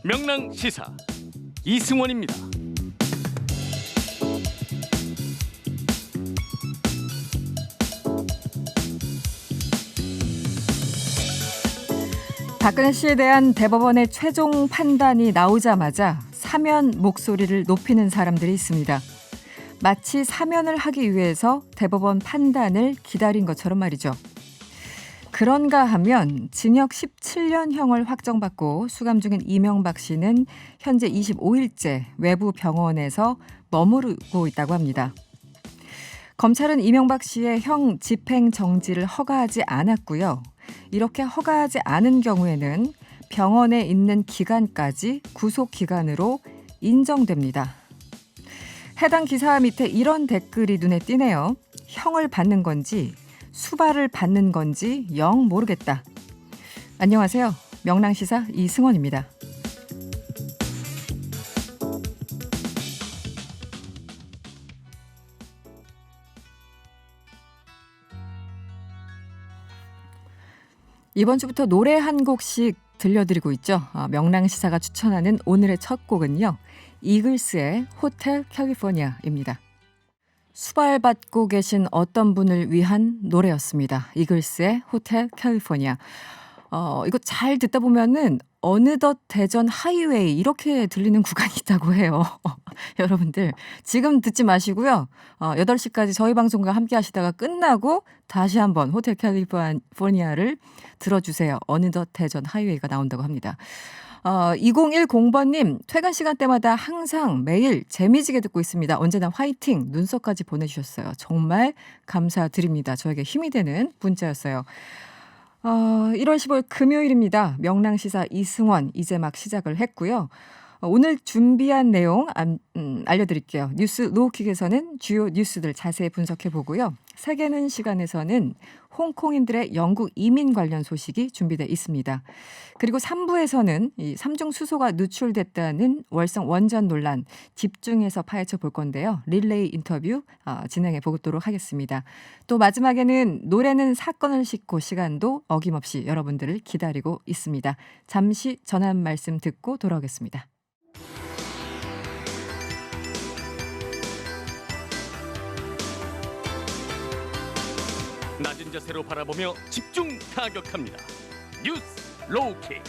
명랑시사 이승원입니다. 박근혜 씨에 대한 대법원의 최종 판단이 나오자마자 사면 목소리를 높이는 사람들이 있습니다. 마치 사면을 하기 위해서 대법원 판단을 기다린 것처럼 말이죠. 그런가 하면 징역 17년형을 확정받고 수감 중인 이명박 씨는 현재 25일째 외부 병원에서 머무르고 있다고 합니다. 검찰은 이명박 씨의 형 집행 정지를 허가하지 않았고요. 이렇게 허가하지 않은 경우에는 병원에 있는 기간까지 구속기간으로 인정됩니다. 해당 기사 밑에 이런 댓글이 눈에 띄네요. 형을 받는 건지 수발을 받는 건지 영 모르겠다. 안녕하세요. 명랑시사 이승원입니다. 이번 주부터 노래 한 곡씩 들려드리고 있죠. 명랑시사가 추천하는 오늘의 첫 곡은요. 이글스의 호텔 캘리포니아입니다. 수발받고 계신 어떤 분을 위한 노래였습니다. 이글스의 호텔 캘리포니아. 이거 잘 듣다 보면은 어느덧 대전 하이웨이 이렇게 들리는 구간이 있다고 해요. 여러분들 지금 듣지 마시고요. 8시까지 저희 방송과 함께 하시다가 끝나고 다시 한번 호텔 캘리포니아를 들어주세요. 어느덧 대전 하이웨이가 나온다고 합니다. 2010번님 퇴근 시간대마다 항상 매일 재미지게 듣고 있습니다. 언제나 화이팅 눈썹까지 보내주셨어요. 정말 감사드립니다. 저에게 힘이 되는 문자였어요. 1월 15일 금요일입니다. 명랑시사 이승원 이제 막 시작을 했고요. 오늘 준비한 내용 알려드릴게요. 뉴스 로우킥에서는 주요 뉴스들 자세히 분석해보고요. 세계는 시간에서는 홍콩인들의 영국 이민 관련 소식이 준비되어 있습니다. 그리고 3부에서는 이 삼중 수소가 누출됐다는 월성 원전 논란 집중해서 파헤쳐 볼 건데요. 릴레이 인터뷰 진행해 보도록 하겠습니다. 또 마지막에는 노래는 사건을 싣고 시간도 어김없이 여러분들을 기다리고 있습니다. 잠시 전한 말씀 듣고 돌아오겠습니다. 낮은 자세로 바라보며 집중 타격합니다. 뉴스 로우킥.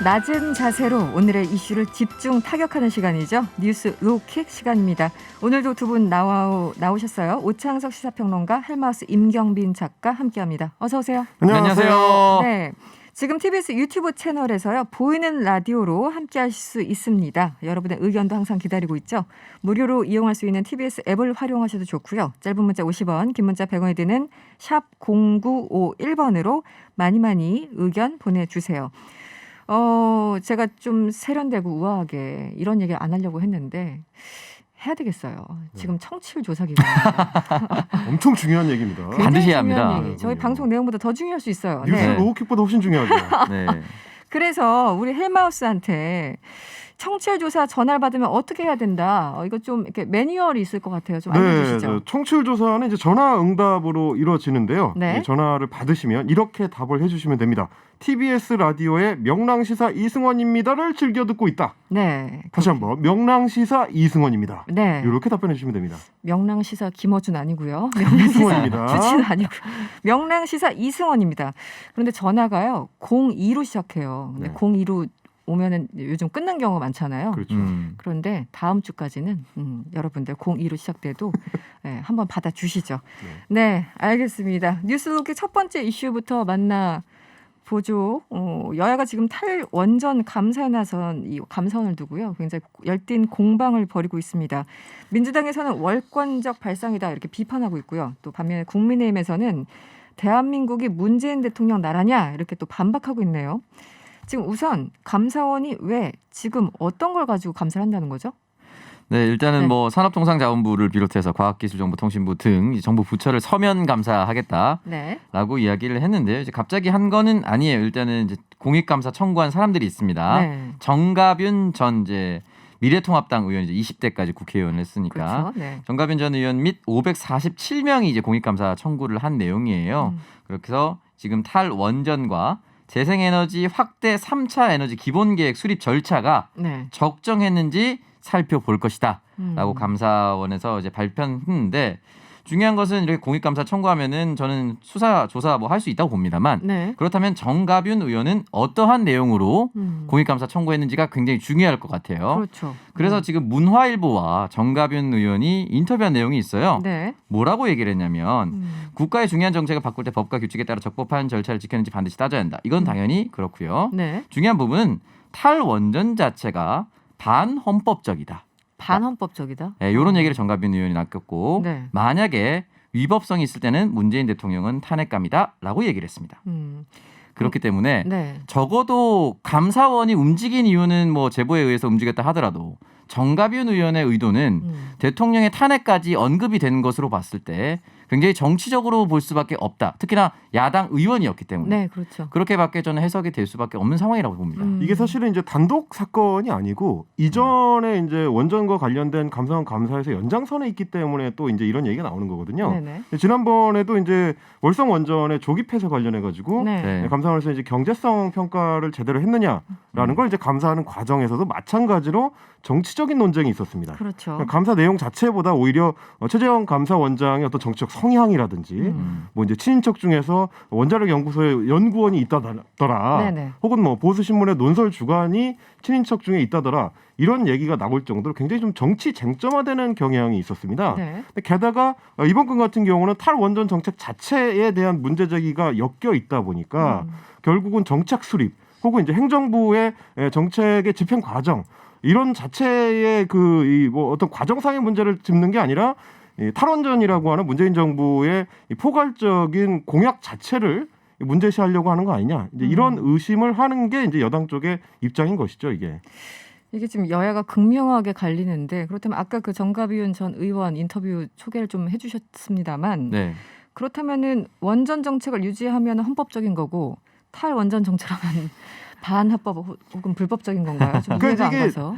낮은 자세로 오늘의 이슈를 집중 타격하는 시간이죠. 뉴스 로우킥 시간입니다. 오늘도 두 분 나오셨어요. 오창석 시사평론가, 헬마우스 임경빈 작가 함께합니다. 어서 오세요. 안녕하세요. 네. 지금 TBS 유튜브 채널에서요. 보이는 라디오로 함께하실 수 있습니다. 여러분의 의견도 항상 기다리고 있죠. 무료로 이용할 수 있는 TBS 앱을 활용하셔도 좋고요. 짧은 문자 50원, 긴 문자 100원이 드는 샵 0951번으로 많이 의견 보내주세요. 제가 좀 세련되고 우아하게 이런 얘기 안 하려고 했는데 해야 되겠어요. 지금 청취율 조사 기간입니다. 엄청 중요한 얘기입니다. 반드시 해야 합니다. 저희 방송 내용보다 더 중요할 수 있어요. 뉴스 네. 로우킥보다 훨씬 중요하죠. 네. 그래서 우리 헬마우스한테 청취율 조사 전화를 받으면 어떻게 해야 된다. 이거 좀 이렇게 매뉴얼이 있을 것 같아요. 좀 알려주시죠. 청취율 조사는 이제 전화 응답으로 이루어지는데요. 네. 전화를 받으시면 이렇게 답을 해주시면 됩니다. TBS 라디오의 명랑시사 이승원입니다를 즐겨 듣고 있다. 네. 다시 한번 명랑시사 이승원입니다. 네. 이렇게 답변해 주시면 됩니다. 명랑시사 김어준 아니고요. 이승원입니다. 주진 아니고 명랑시사 이승원입니다. 그런데 전화가요 02로 시작해요. 근데 네. 02로 오면은 요즘 끊는 경우가 많잖아요. 그렇죠. 그런데 다음 주까지는 여러분들 02로 시작돼도 네, 한번 받아주시죠. 네, 알겠습니다. 뉴스로켓 첫 번째 이슈부터 만나보죠. 여야가 지금 탈원전 감사에 나선 이 감사원을 두고요. 굉장히 열띤 공방을 벌이고 있습니다. 민주당에서는 월권적 발상이다 이렇게 비판하고 있고요. 또 반면에 국민의힘에서는 대한민국이 문재인 대통령 나라냐 이렇게 또 반박하고 있네요. 지금 우선 감사원이 왜 지금 어떤 걸 가지고 감사를 한다는 거죠? 네, 일단은 네. 뭐 산업통상자원부를 비롯해서 과학기술정보통신부 등 정부 부처를 서면 감사하겠다라고 네. 이야기를 했는데요. 이제 갑자기 한 거는 아니에요. 일단은 이제 공익감사 청구한 사람들이 있습니다. 네. 정가윤 전 이제 미래통합당 의원 이제 20대까지 국회의원을 했으니까 그렇죠. 네. 정가빈 전 의원 및 547명이 이제 공익감사 청구를 한 내용이에요. 그렇게 해서 지금 탈원전과 재생에너지 확대 3차 에너지 기본계획 수립 절차가 네. 적정했는지 살펴볼 것이다라고 감사원에서 이제 발표했는데 중요한 것은 이렇게 공익감사 청구하면은 저는 수사 조사 뭐 할 수 있다고 봅니다만 네. 그렇다면 정가빈 의원은 어떠한 내용으로 공익감사 청구했는지가 굉장히 중요할 것 같아요. 그렇죠. 그래서 지금 문화일보와 정가빈 의원이 인터뷰한 내용이 있어요. 네. 뭐라고 얘기를 했냐면 국가의 중요한 정책을 바꿀 때 법과 규칙에 따라 적법한 절차를 지켰는지 반드시 따져야 한다. 이건 당연히 그렇고요. 네. 중요한 부분은 탈원전 자체가 반헌법적이다. 반헌법적이다. 네, 이런 얘기를 정가빈 의원이 낚였고 네. 만약에 위법성이 있을 때는 문재인 대통령은 탄핵감이다라고 얘기를 했습니다. 그렇기 때문에 네. 적어도 감사원이 움직인 이유는 뭐 제보에 의해서 움직였다 하더라도 정가빈 의원의 의도는 대통령의 탄핵까지 언급이 된 것으로 봤을 때 굉장히 정치적으로 볼 수밖에 없다. 특히나 야당 의원이었기 때문에 네, 그렇죠. 그렇게밖에 저는 해석이 될 수밖에 없는 상황이라고 봅니다. 이게 사실은 이제 단독 사건이 아니고 이전에 이제 원전과 관련된 감사원 감사에서 연장선에 있기 때문에 또 이제 이런 얘기가 나오는 거거든요. 네네. 지난번에도 이제 월성 원전의 조기 폐쇄 관련해 가지고 네. 감사원에서 이제 경제성 평가를 제대로 했느냐라는 걸 이제 감사하는 과정에서도 마찬가지로 정치적인 논쟁이 있었습니다. 그렇죠. 감사 내용 자체보다 오히려 최재형 감사원장의 어떤 정치적 성향이라든지 뭐 이제 친인척 중에서 원자력 연구소에 연구원이 있다더라, 네네. 혹은 뭐 보수 신문의 논설 주간이 친인척 중에 있다더라 이런 얘기가 나올 정도로 굉장히 좀 정치 쟁점화되는 경향이 있었습니다. 네. 근데 게다가 이번 건 같은 경우는 탈원전 정책 자체에 대한 문제 제기가 엮여 있다 보니까 결국은 정책 수립 혹은 이제 행정부의 정책의 집행 과정 이런 자체의 뭐 어떤 과정상의 문제를 짚는 게 아니라 이 탈원전이라고 하는 문재인 정부의 이 포괄적인 공약 자체를 문제시하려고 하는 거 아니냐. 이제 이런 의심을 하는 게 이제 여당 쪽의 입장인 것이죠, 이게. 이게 지금 여야가 극명하게 갈리는데 그렇다면 아까 그 정가비윤 전 의원 인터뷰 소개를 좀 해주셨습니다만 네. 그렇다면은 원전 정책을 유지하면 헌법적인 거고 탈원전 정책하면 반합법 혹은 불법적인 건가요? 좀 이해가 안 이게 가서.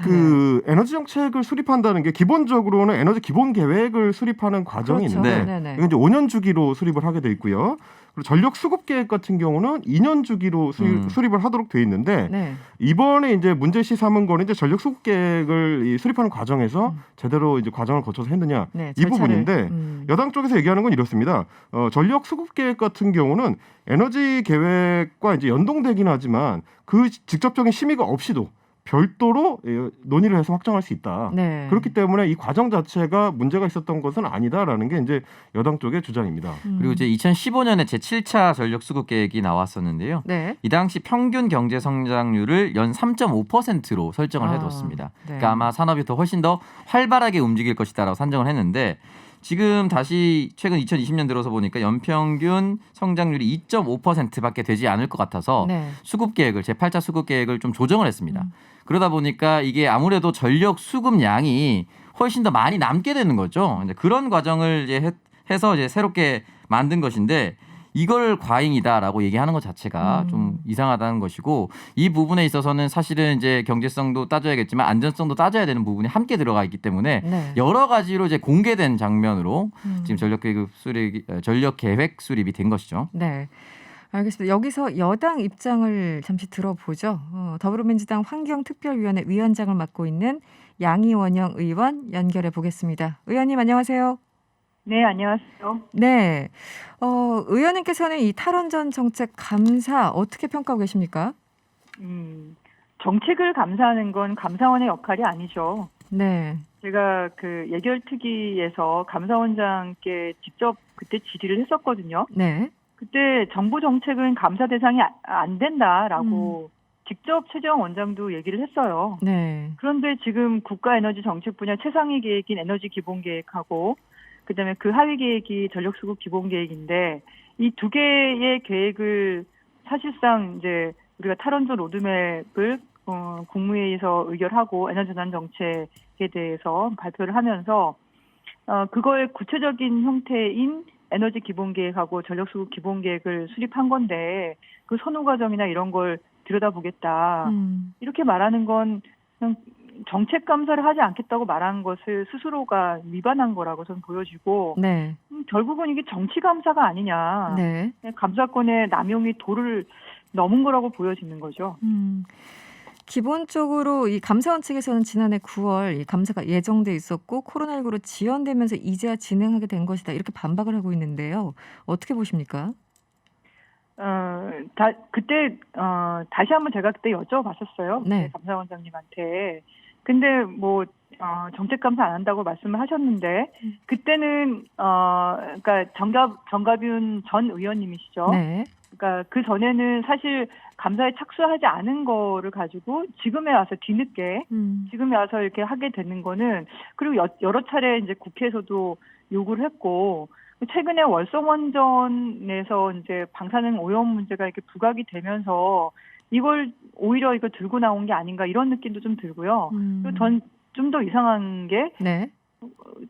에너지 정책을 수립한다는 게 기본적으로는 에너지 기본 계획을 수립하는 과정이 그렇죠. 있는데 네네. 이건 이제 5년 주기로 수립을 하게 돼 있고요. 그리고 전력 수급 계획 같은 경우는 2년 주기로 수립을 하도록 돼 있는데 네. 이번에 이제 문제시 삼은 거는 이제 전력 수급 계획을 수립하는 과정에서 제대로 이제 과정을 거쳐서 했느냐 네, 이 부분인데 여당 쪽에서 얘기하는 건 이렇습니다. 전력 수급 계획 같은 경우는 에너지 계획과 이제 연동되긴 하지만 그 직접적인 심의가 없이도 별도로 논의를 해서 확정할 수 있다. 네. 그렇기 때문에 이 과정 자체가 문제가 있었던 것은 아니다라는 게 이제 여당 쪽의 주장입니다. 그리고 이제 2015년에 제7차 전력 수급 계획이 나왔었는데요. 네. 이 당시 평균 경제 성장률을 연 3.5%로 설정을 해뒀습니다. 네. 그러니까 아마 산업이 더 훨씬 더 활발하게 움직일 것이다라고 산정을 했는데 지금 다시 최근 2020년 들어서 보니까 연평균 성장률이 2.5%밖에 되지 않을 것 같아서 네. 수급 계획을 제8차 수급 계획을 좀 조정을 했습니다. 그러다 보니까 이게 아무래도 전력 수급량이 훨씬 더 많이 남게 되는 거죠. 이제 그런 과정을 이제 해서 이제 새롭게 만든 것인데 이걸 과잉이다라고 얘기하는 것 자체가 좀 이상하다는 것이고 이 부분에 있어서는 사실은 이제 경제성도 따져야겠지만 안전성도 따져야 되는 부분이 함께 들어가 있기 때문에 네. 여러 가지로 이제 공개된 장면으로 지금 전력 계획 수립이 된 것이죠. 네. 알겠습니다. 여기서 여당 입장을 잠시 들어보죠. 더불어민주당 환경특별위원회 위원장을 맡고 있는 양이원영 의원 연결해 보겠습니다. 의원님 안녕하세요. 네, 안녕하세요. 네. 의원님께서는 이 탈원전 정책 감사 어떻게 평가하고 계십니까? 정책을 감사하는 건 감사원의 역할이 아니죠. 네. 제가 그 예결특위에서 감사원장께 직접 그때 질의를 했었거든요. 네. 그때 정부 정책은 감사 대상이 안 된다라고 직접 최재형 원장도 얘기를 했어요. 네. 그런데 지금 국가에너지 정책 분야 최상위 계획인 에너지 기본 계획하고 그다음에 그 하위 계획이 전력 수급 기본 계획인데 이 두 개의 계획을 사실상 이제 우리가 탈원전 로드맵을 국무회의에서 의결하고 에너지 전환 정책에 대해서 발표를 하면서 그거의 구체적인 형태인 에너지 기본 계획하고 전력 수급 기본 계획을 수립한 건데 그 선호 과정이나 이런 걸 들여다보겠다. 이렇게 말하는 건 그냥 정책 감사를 하지 않겠다고 말한 것을 스스로가 위반한 거라고 저는 보여지고 네. 결국은 이게 정치 감사가 아니냐. 네. 감사권의 남용이 도를 넘은 거라고 보여지는 거죠. 기본적으로 이 감사원 측에서는 지난해 9월 이 감사가 예정돼 있었고 코로나19로 지연되면서 이제야 진행하게 된 것이다. 이렇게 반박을 하고 있는데요. 어떻게 보십니까? 그때 다시 한번 제가 그때 여쭤봤었어요. 네. 감사원장님한테. 근데 뭐 정책 감사 안 한다고 말씀을 하셨는데 그때는 그러니까 정가균 전 의원님이시죠. 네. 그러니까 그 전에는 사실 감사에 착수하지 않은 거를 가지고 지금에 와서 뒤늦게 지금에 와서 이렇게 하게 되는 거는 그리고 여러 차례 이제 국회에서도 요구를 했고 최근에 월성원전에서 이제 방사능 오염 문제가 이렇게 부각이 되면서 이걸 오히려 이거 들고 나온 게 아닌가 이런 느낌도 좀 들고요. 전 좀 더 이상한 게 네.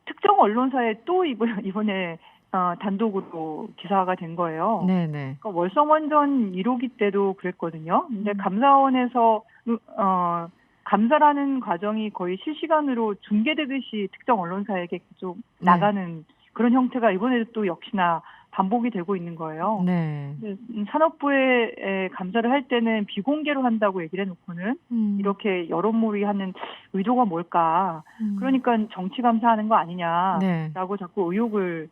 특정 언론사에 또 이번에 단독으로 기사가 된 거예요. 네네. 그러니까 월성원전 1호기 때도 그랬거든요. 근데 감사원에서 감사라는 과정이 거의 실시간으로 중계되듯이 특정 언론사에게 좀 나가는 그런 형태가 이번에도 또 역시나 반복이 되고 있는 거예요. 네. 산업부에 감사를 할 때는 비공개로 한다고 얘기를 해놓고는 이렇게 여론몰이하는 의도가 뭘까? 그러니까 정치 감사하는 거 아니냐라고 네. 자꾸 의혹을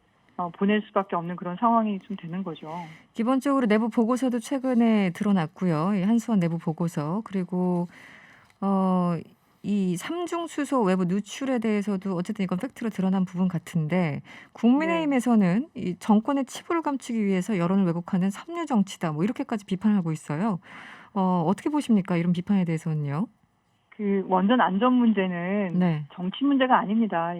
보낼 수밖에 없는 그런 상황이 좀 되는 거죠. 기본적으로 내부 보고서도 최근에 드러났고요. 이 한수원 내부 보고서 그리고 이 삼중수소 외부 누출에 대해서도 어쨌든 이건 팩트로 드러난 부분 같은데 국민의힘에서는 이 정권의 치부를 감추기 위해서 여론을 왜곡하는 삼류 정치다 뭐 이렇게까지 비판하고 있어요. 어떻게 보십니까? 이런 비판에 대해서는요. 그 원전 안전 문제는 네. 정치 문제가 아닙니다.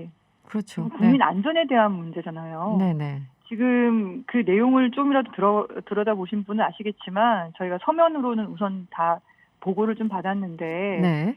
그렇죠. 국민 안전에 대한 문제잖아요. 네네. 지금 그 내용을 좀이라도 들여다보신 분은 아시겠지만 저희가 서면으로는 우선 다 보고를 좀 받았는데 네.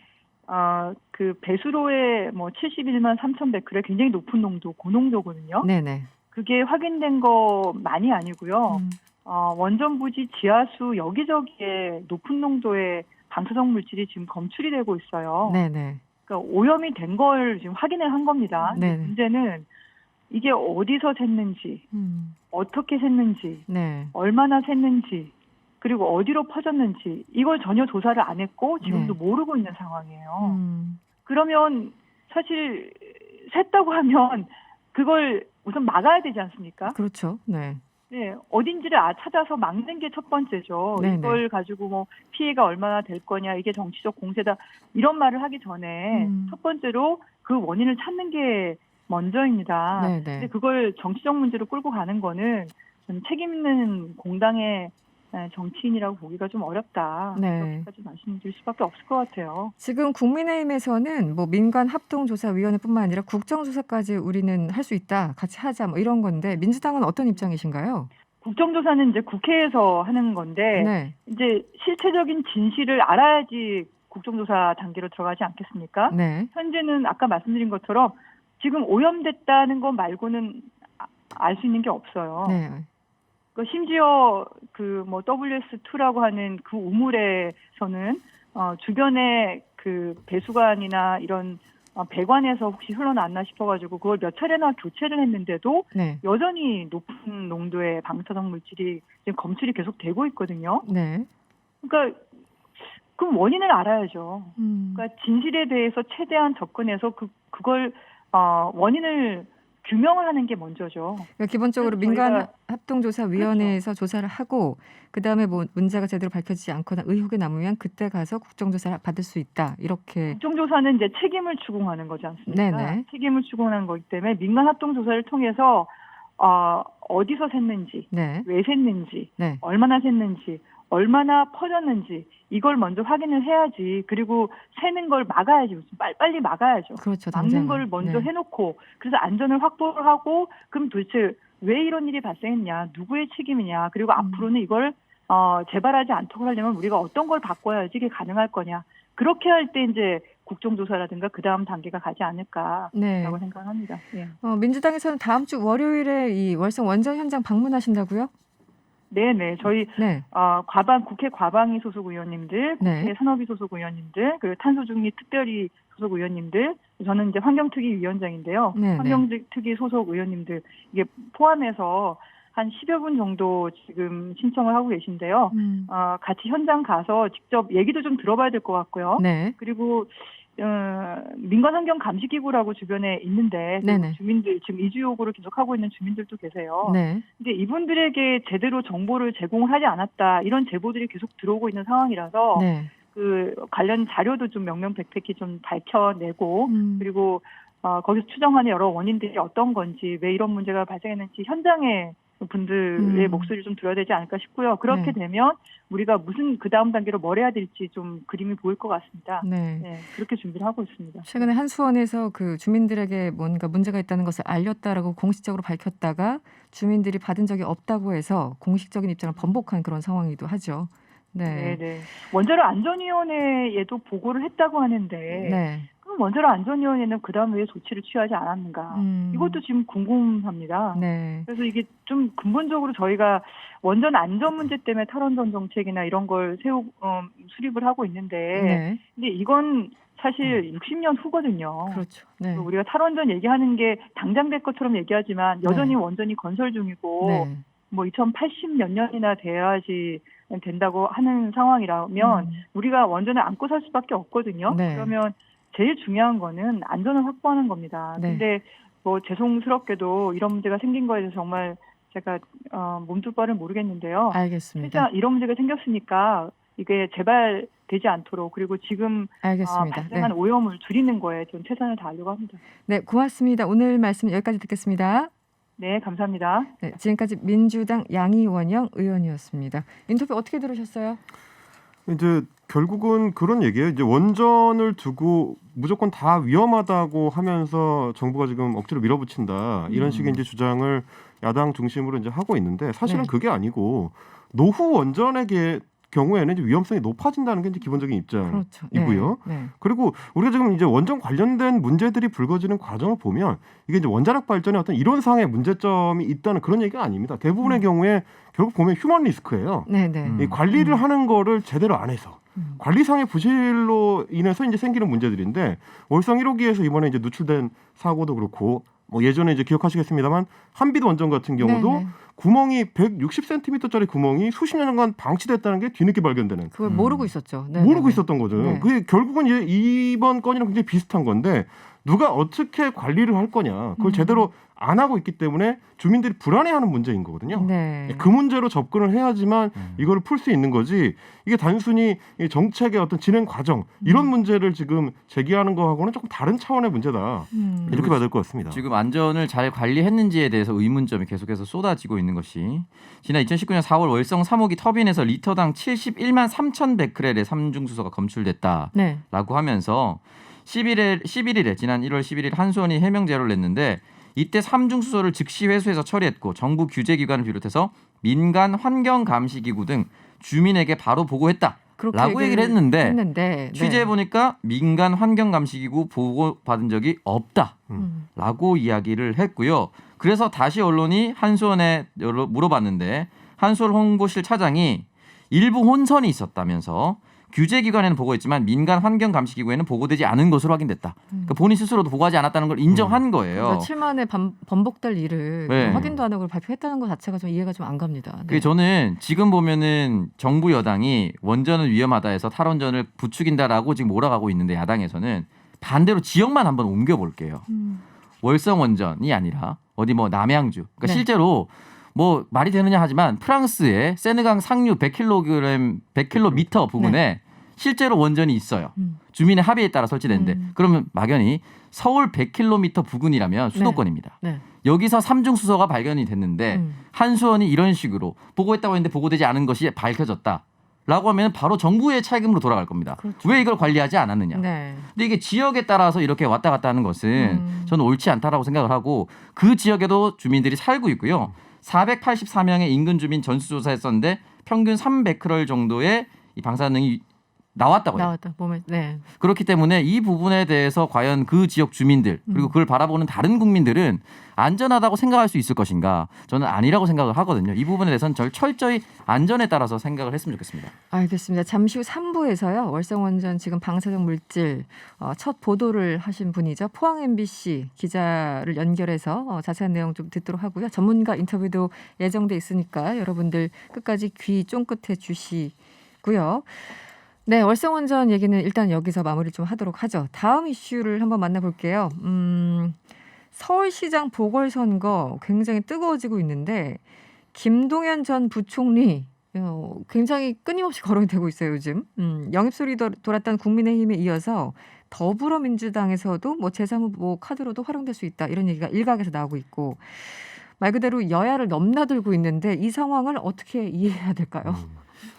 그 배수로의 뭐 71만 3,100g의 굉장히 높은 농도, 고농도거든요. 네네. 그게 확인된 거만이 아니고요. 원전 부지 지하수 여기저기에 높은 농도의 방사성 물질이 지금 검출이 되고 있어요. 네네. 그러니까 오염이 된 걸 지금 확인을 한 겁니다. 네네. 문제는 이게 어디서 샜는지, 어떻게 샜는지, 네. 얼마나 샜는지, 그리고 어디로 퍼졌는지 이걸 전혀 조사를 안 했고 지금도 네. 모르고 있는 상황이에요. 그러면 사실 샜다고 하면 그걸 우선 막아야 되지 않습니까? 그렇죠. 네. 네, 어딘지를 찾아서 막는 게 첫 번째죠. 네네. 이걸 가지고 뭐 피해가 얼마나 될 거냐, 이게 정치적 공세다 이런 말을 하기 전에 첫 번째로 그 원인을 찾는 게 먼저입니다. 네네. 근데 그걸 정치적 문제로 끌고 가는 거는 저는 책임 있는 공당의 정치인이라고 보기가 좀 어렵다. 네. 이렇게까지 말씀드릴 수밖에 없을 것 같아요. 지금 국민의힘에서는 뭐 민간 합동조사위원회뿐만 아니라 국정조사까지 우리는 할 수 있다, 같이 하자 뭐 이런 건데 민주당은 어떤 입장이신가요? 국정조사는 이제 국회에서 하는 건데 네. 이제 실체적인 진실을 알아야지 국정조사 단계로 들어가지 않겠습니까? 네. 현재는 아까 말씀드린 것처럼 지금 오염됐다는 것 말고는 알 수 있는 게 없어요. 네. 심지어 그 뭐 WS2라고 하는 그 우물에서는 주변에 그 배수관이나 이런 배관에서 혹시 흘러났나 싶어가지고 그걸 몇 차례나 교체를 했는데도 네. 여전히 높은 농도의 방사성 물질이 지금 검출이 계속 되고 있거든요. 네. 그러니까 그럼 원인을 알아야죠. 음. 그러니까 진실에 대해서 최대한 접근해서 그걸 원인을 규명을 하는 게 먼저죠. 그러니까 기본적으로 그래서 민간 저희가 합동조사위원회에서 조사를 하고 그다음에 뭐 문제가 제대로 밝혀지지 않거나 의혹이 남으면 그때 가서 국정조사를 받을 수 있다. 이렇게. 국정조사는 이제 책임을 추궁하는 거지 않습니까? 네네. 책임을 추궁하는 거기 때문에 민간 합동조사를 통해서 어디서 샜는지, 네. 왜 샜는지, 네. 얼마나 샜는지, 얼마나 퍼졌는지 이걸 먼저 확인을 해야지. 그리고 새는 걸 막아야지. 빨리 막아야죠. 그렇죠. 막는 당장은. 걸 먼저 네. 해놓고 그래서 안전을 확보를 하고 그럼 도대체 왜 이런 일이 발생했냐, 누구의 책임이냐, 그리고 앞으로는 이걸 재발하지 않도록 하려면 우리가 어떤 걸 바꿔야지 이게 가능할 거냐. 그렇게 할 때 이제 국정조사라든가 그 다음 단계가 가지 않을까라고 네. 생각합니다. 예. 민주당에서는 다음 주 월요일에 이 월성 원전 현장 방문하신다고요? 네네. 저희 네. 국회 과방위 소속 의원님들, 네. 국회 산업위 소속 의원님들, 그리고 탄소중립 특별히 소속 의원님들, 저는 이제 환경특위 위원장인데요. 네네. 환경특위 소속 의원님들 이게 포함해서 한 10여 분 정도 지금 신청을 하고 계신데요. 같이 현장 가서 직접 얘기도 좀 들어봐야 될 것 같고요. 네. 그리고 민간환경감시기구라고 주변에 있는데 네네. 주민들 지금 이주 요구를 계속 하고 있는 주민들도 계세요. 네. 근데 이분들에게 제대로 정보를 제공을 하지 않았다 이런 제보들이 계속 들어오고 있는 상황이라서 네. 그 관련 자료도 좀 명명백백히 좀 밝혀내고 그리고 거기서 추정하는 여러 원인들이 어떤 건지 왜 이런 문제가 발생했는지 현장에 분들의 목소리를 좀 들어야 되지 않을까 싶고요. 그렇게 네. 되면 우리가 무슨 그 다음 단계로 뭘 해야 될지 좀 그림이 보일 것 같습니다. 네. 네, 그렇게 준비를 하고 있습니다. 최근에 한수원에서 그 주민들에게 뭔가 문제가 있다는 것을 알렸다라고 공식적으로 밝혔다가 주민들이 받은 적이 없다고 해서 공식적인 입장을 번복한 그런 상황이기도 하죠. 네. 네. 원자로 안전위원회에도 보고를 했다고 하는데 네. 그럼 원자로 안전위원회는 그다음 왜 조치를 취하지 않았는가? 이것도 지금 궁금합니다. 네. 그래서 이게 좀 근본적으로 저희가 원전 안전 문제 때문에 탈원전 정책이나 이런 걸 수립을 하고 있는데 네. 근데 이건 사실 60년 후거든요. 그렇죠. 네. 우리가 탈원전 얘기하는 게 당장 될 것처럼 얘기하지만 여전히 네. 원전이 건설 중이고 네. 뭐 2080 몇 년이나 돼야지 된다고 하는 상황이라면 우리가 원전을 안고 살 수밖에 없거든요. 네. 그러면 제일 중요한 거는 안전을 확보하는 겁니다. 네. 근데 뭐 죄송스럽게도 이런 문제가 생긴 거에 대해서 정말 제가 몸둘 바를 모르겠는데요. 알겠습니다. 진짜 이런 문제가 생겼으니까 이게 재발되지 않도록 그리고 지금 알겠습니다. 발생한 네. 오염을 줄이는 거에 좀 최선을 다하려고 합니다. 네, 고맙습니다. 오늘 말씀 여기까지 듣겠습니다. 네, 감사합니다. 네, 지금까지 민주당 양이원영 의원이었습니다. 인터뷰 어떻게 들으셨어요? 이제 결국은 그런 얘기예요. 이제 원전을 두고 무조건 다 위험하다고 하면서 정부가 지금 억지로 밀어붙인다 이런 식의 이제 주장을 야당 중심으로 이제 하고 있는데 사실은 네. 그게 아니고 노후 원전에게 경우에는 이제 위험성이 높아진다는 게 이제 기본적인 그렇죠. 입장이고요. 네. 네. 그리고 우리가 지금 이제 원전 관련된 문제들이 불거지는 과정을 보면 이게 이제 원자력 발전에 어떤 이론상의 문제점이 있다는 그런 얘기가 아닙니다. 대부분의 경우에 결국 보면 휴먼 리스크예요. 네, 네. 이 관리를 하는 거를 제대로 안 해서 관리상의 부실로 인해서 이제 생기는 문제들인데 월성 1호기에서 이번에 이제 누출된 사고도 그렇고 뭐 예전에 이제 기억하시겠습니다만 한빛 원전 같은 경우도 네, 네. 구멍이 160cm짜리 구멍이 수십 년간 방치됐다는 게 뒤늦게 발견되는. 그걸 모르고 있었죠. 네, 모르고 네. 있었던 거죠. 네. 그게 결국은 이제 이번 건이랑 굉장히 비슷한 건데 누가 어떻게 관리를 할 거냐 그걸 제대로 안 하고 있기 때문에 주민들이 불안해하는 문제인 거거든요. 네. 그 문제로 접근을 해야지만 이거를 풀 수 있는 거지 이게 단순히 이 정책의 어떤 진행 과정 이런 문제를 지금 제기하는 거하고는 조금 다른 차원의 문제다 이렇게 봐야 될 것 같습니다. 지금 안전을 잘 관리했는지에 대해서 의문점이 계속해서 쏟아지고 있는 것이 지난 2019년 4월 월성 3호기 터빈에서 리터당 71만 3,100크렐의 삼중수소가 검출됐다라고 네. 하면서 11일에 지난 1월 11일 한수원이 해명 제로를 냈는데 이때 삼중수소를 즉시 회수해서 처리했고 정부 규제기관을 비롯해서 민간 환경감시기구 등 주민에게 바로 보고했다라고 얘기를 했는데 네. 취재해 보니까 민간 환경감시기구 보고 받은 적이 없다라고 이야기를 했고요. 그래서 다시 언론이 한수원에 물어봤는데 한수원 홍보실 차장이 일부 혼선이 있었다면서 규제기관에는 보고했지만 민간 환경감시기구에는 보고되지 않은 것으로 확인됐다. 그러니까 본인 스스로도 보고하지 않았다는 걸 인정한 거예요. 며칠 만에 번복될 일을 네. 확인도 안 하고 발표했다는 것 자체가 좀 이해가 좀 안 갑니다. 네. 그게 저는 지금 보면은 정부 여당이 원전은 위험하다 해서 탈원전을 부추긴다라고 지금 몰아가고 있는데 야당에서는 반대로 지역만 한번 옮겨볼게요. 월성 원전이 아니라 어디 뭐 남양주. 그러니까 네. 실제로 뭐 말이 되느냐 하지만 프랑스의 세느강 상류 100km 부근에 실제로 원전이 있어요. 주민의 합의에 따라 설치됐는데 그러면 막연히 서울 100km 부근이라면 수도권입니다. 네. 여기서 삼중수소가 발견이 됐는데 한수원이 이런 식으로 보고했다고 했는데 보고되지 않은 것이 밝혀졌다라고 하면 바로 정부의 책임으로 돌아갈 겁니다. 그렇죠. 왜 이걸 관리하지 않았느냐. 네. 근데 이게 지역에 따라서 이렇게 왔다 갔다 하는 것은 저는 옳지 않다라고 생각을 하고 그 지역에도 주민들이 살고 있고요. 484명의 인근 주민 전수조사했었는데 평균 300크럴 정도의 이 방사능이 나왔다고요. 나왔다. 몸에 네. 그렇기 때문에 이 부분에 대해서 과연 그 지역 주민들 그리고 그걸 바라보는 다른 국민들은 안전하다고 생각할 수 있을 것인가? 저는 아니라고 생각을 하거든요. 이 부분에 대해서는 철저히 안전에 따라서 생각을 했으면 좋겠습니다. 알겠습니다. 잠시 후 3부에서요. 월성원전 지금 방사능 물질 첫 보도를 하신 분이죠. 포항 MBC 기자를 연결해서 자세한 내용 좀 듣도록 하고요. 전문가 인터뷰도 예정돼 있으니까 여러분들 끝까지 귀 쫑긋해 주시고요. 네, 월성원전 얘기는 일단 여기서 마무리 좀 하도록 하죠. 다음 이슈를 한번 만나볼게요. 서울시장 보궐선거 굉장히 뜨거워지고 있는데 김동연 전 부총리 굉장히 끊임없이 거론이 되고 있어요, 요즘. 영입소리 돌았던 국민의힘에 이어서 더불어민주당에서도 뭐 제3후보 카드로도 활용될 수 있다. 이런 얘기가 일각에서 나오고 있고 말 그대로 여야를 넘나들고 있는데 이 상황을 어떻게 이해해야 될까요?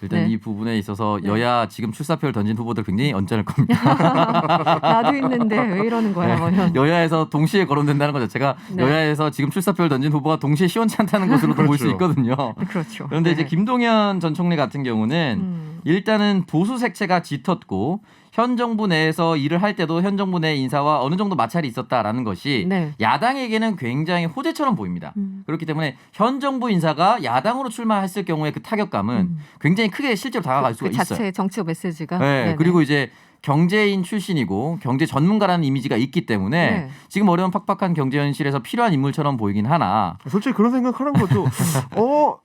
일단 네. 이 부분에 있어서 네. 여야 지금 출사표를 던진 후보들 굉장히 언짢을 겁니다. 나도 있는데 왜 이러는 거야, 뭐는. 여야에서 동시에 거론된다는 것 자체가 네. 여야에서 지금 출사표를 던진 후보가 동시에 시원치 않다는 것으로도 볼 수 그렇죠. 있거든요. 그렇죠. 그런데 이제 네. 김동연 전 총리 같은 경우는 일단은 보수 색채가 짙었고 현 정부 내에서 일을 할 때도 현 정부 내 인사와 어느 정도 마찰이 있었다라는 것이 네. 야당에게는 굉장히 호재처럼 보입니다. 그렇기 때문에 현 정부 인사가 야당으로 출마했을 경우에 그 타격감은 굉장히 크게 실제로 다가갈 수가 그 있어요. 자체 정치적 메시지가. 네, 네네. 그리고 이제 경제인 출신이고 경제 전문가라는 이미지가 있기 때문에 네. 지금 어려운 팍팍한 경제 현실에서 필요한 인물처럼 보이긴 하나 솔직히 그런 생각하는 거죠.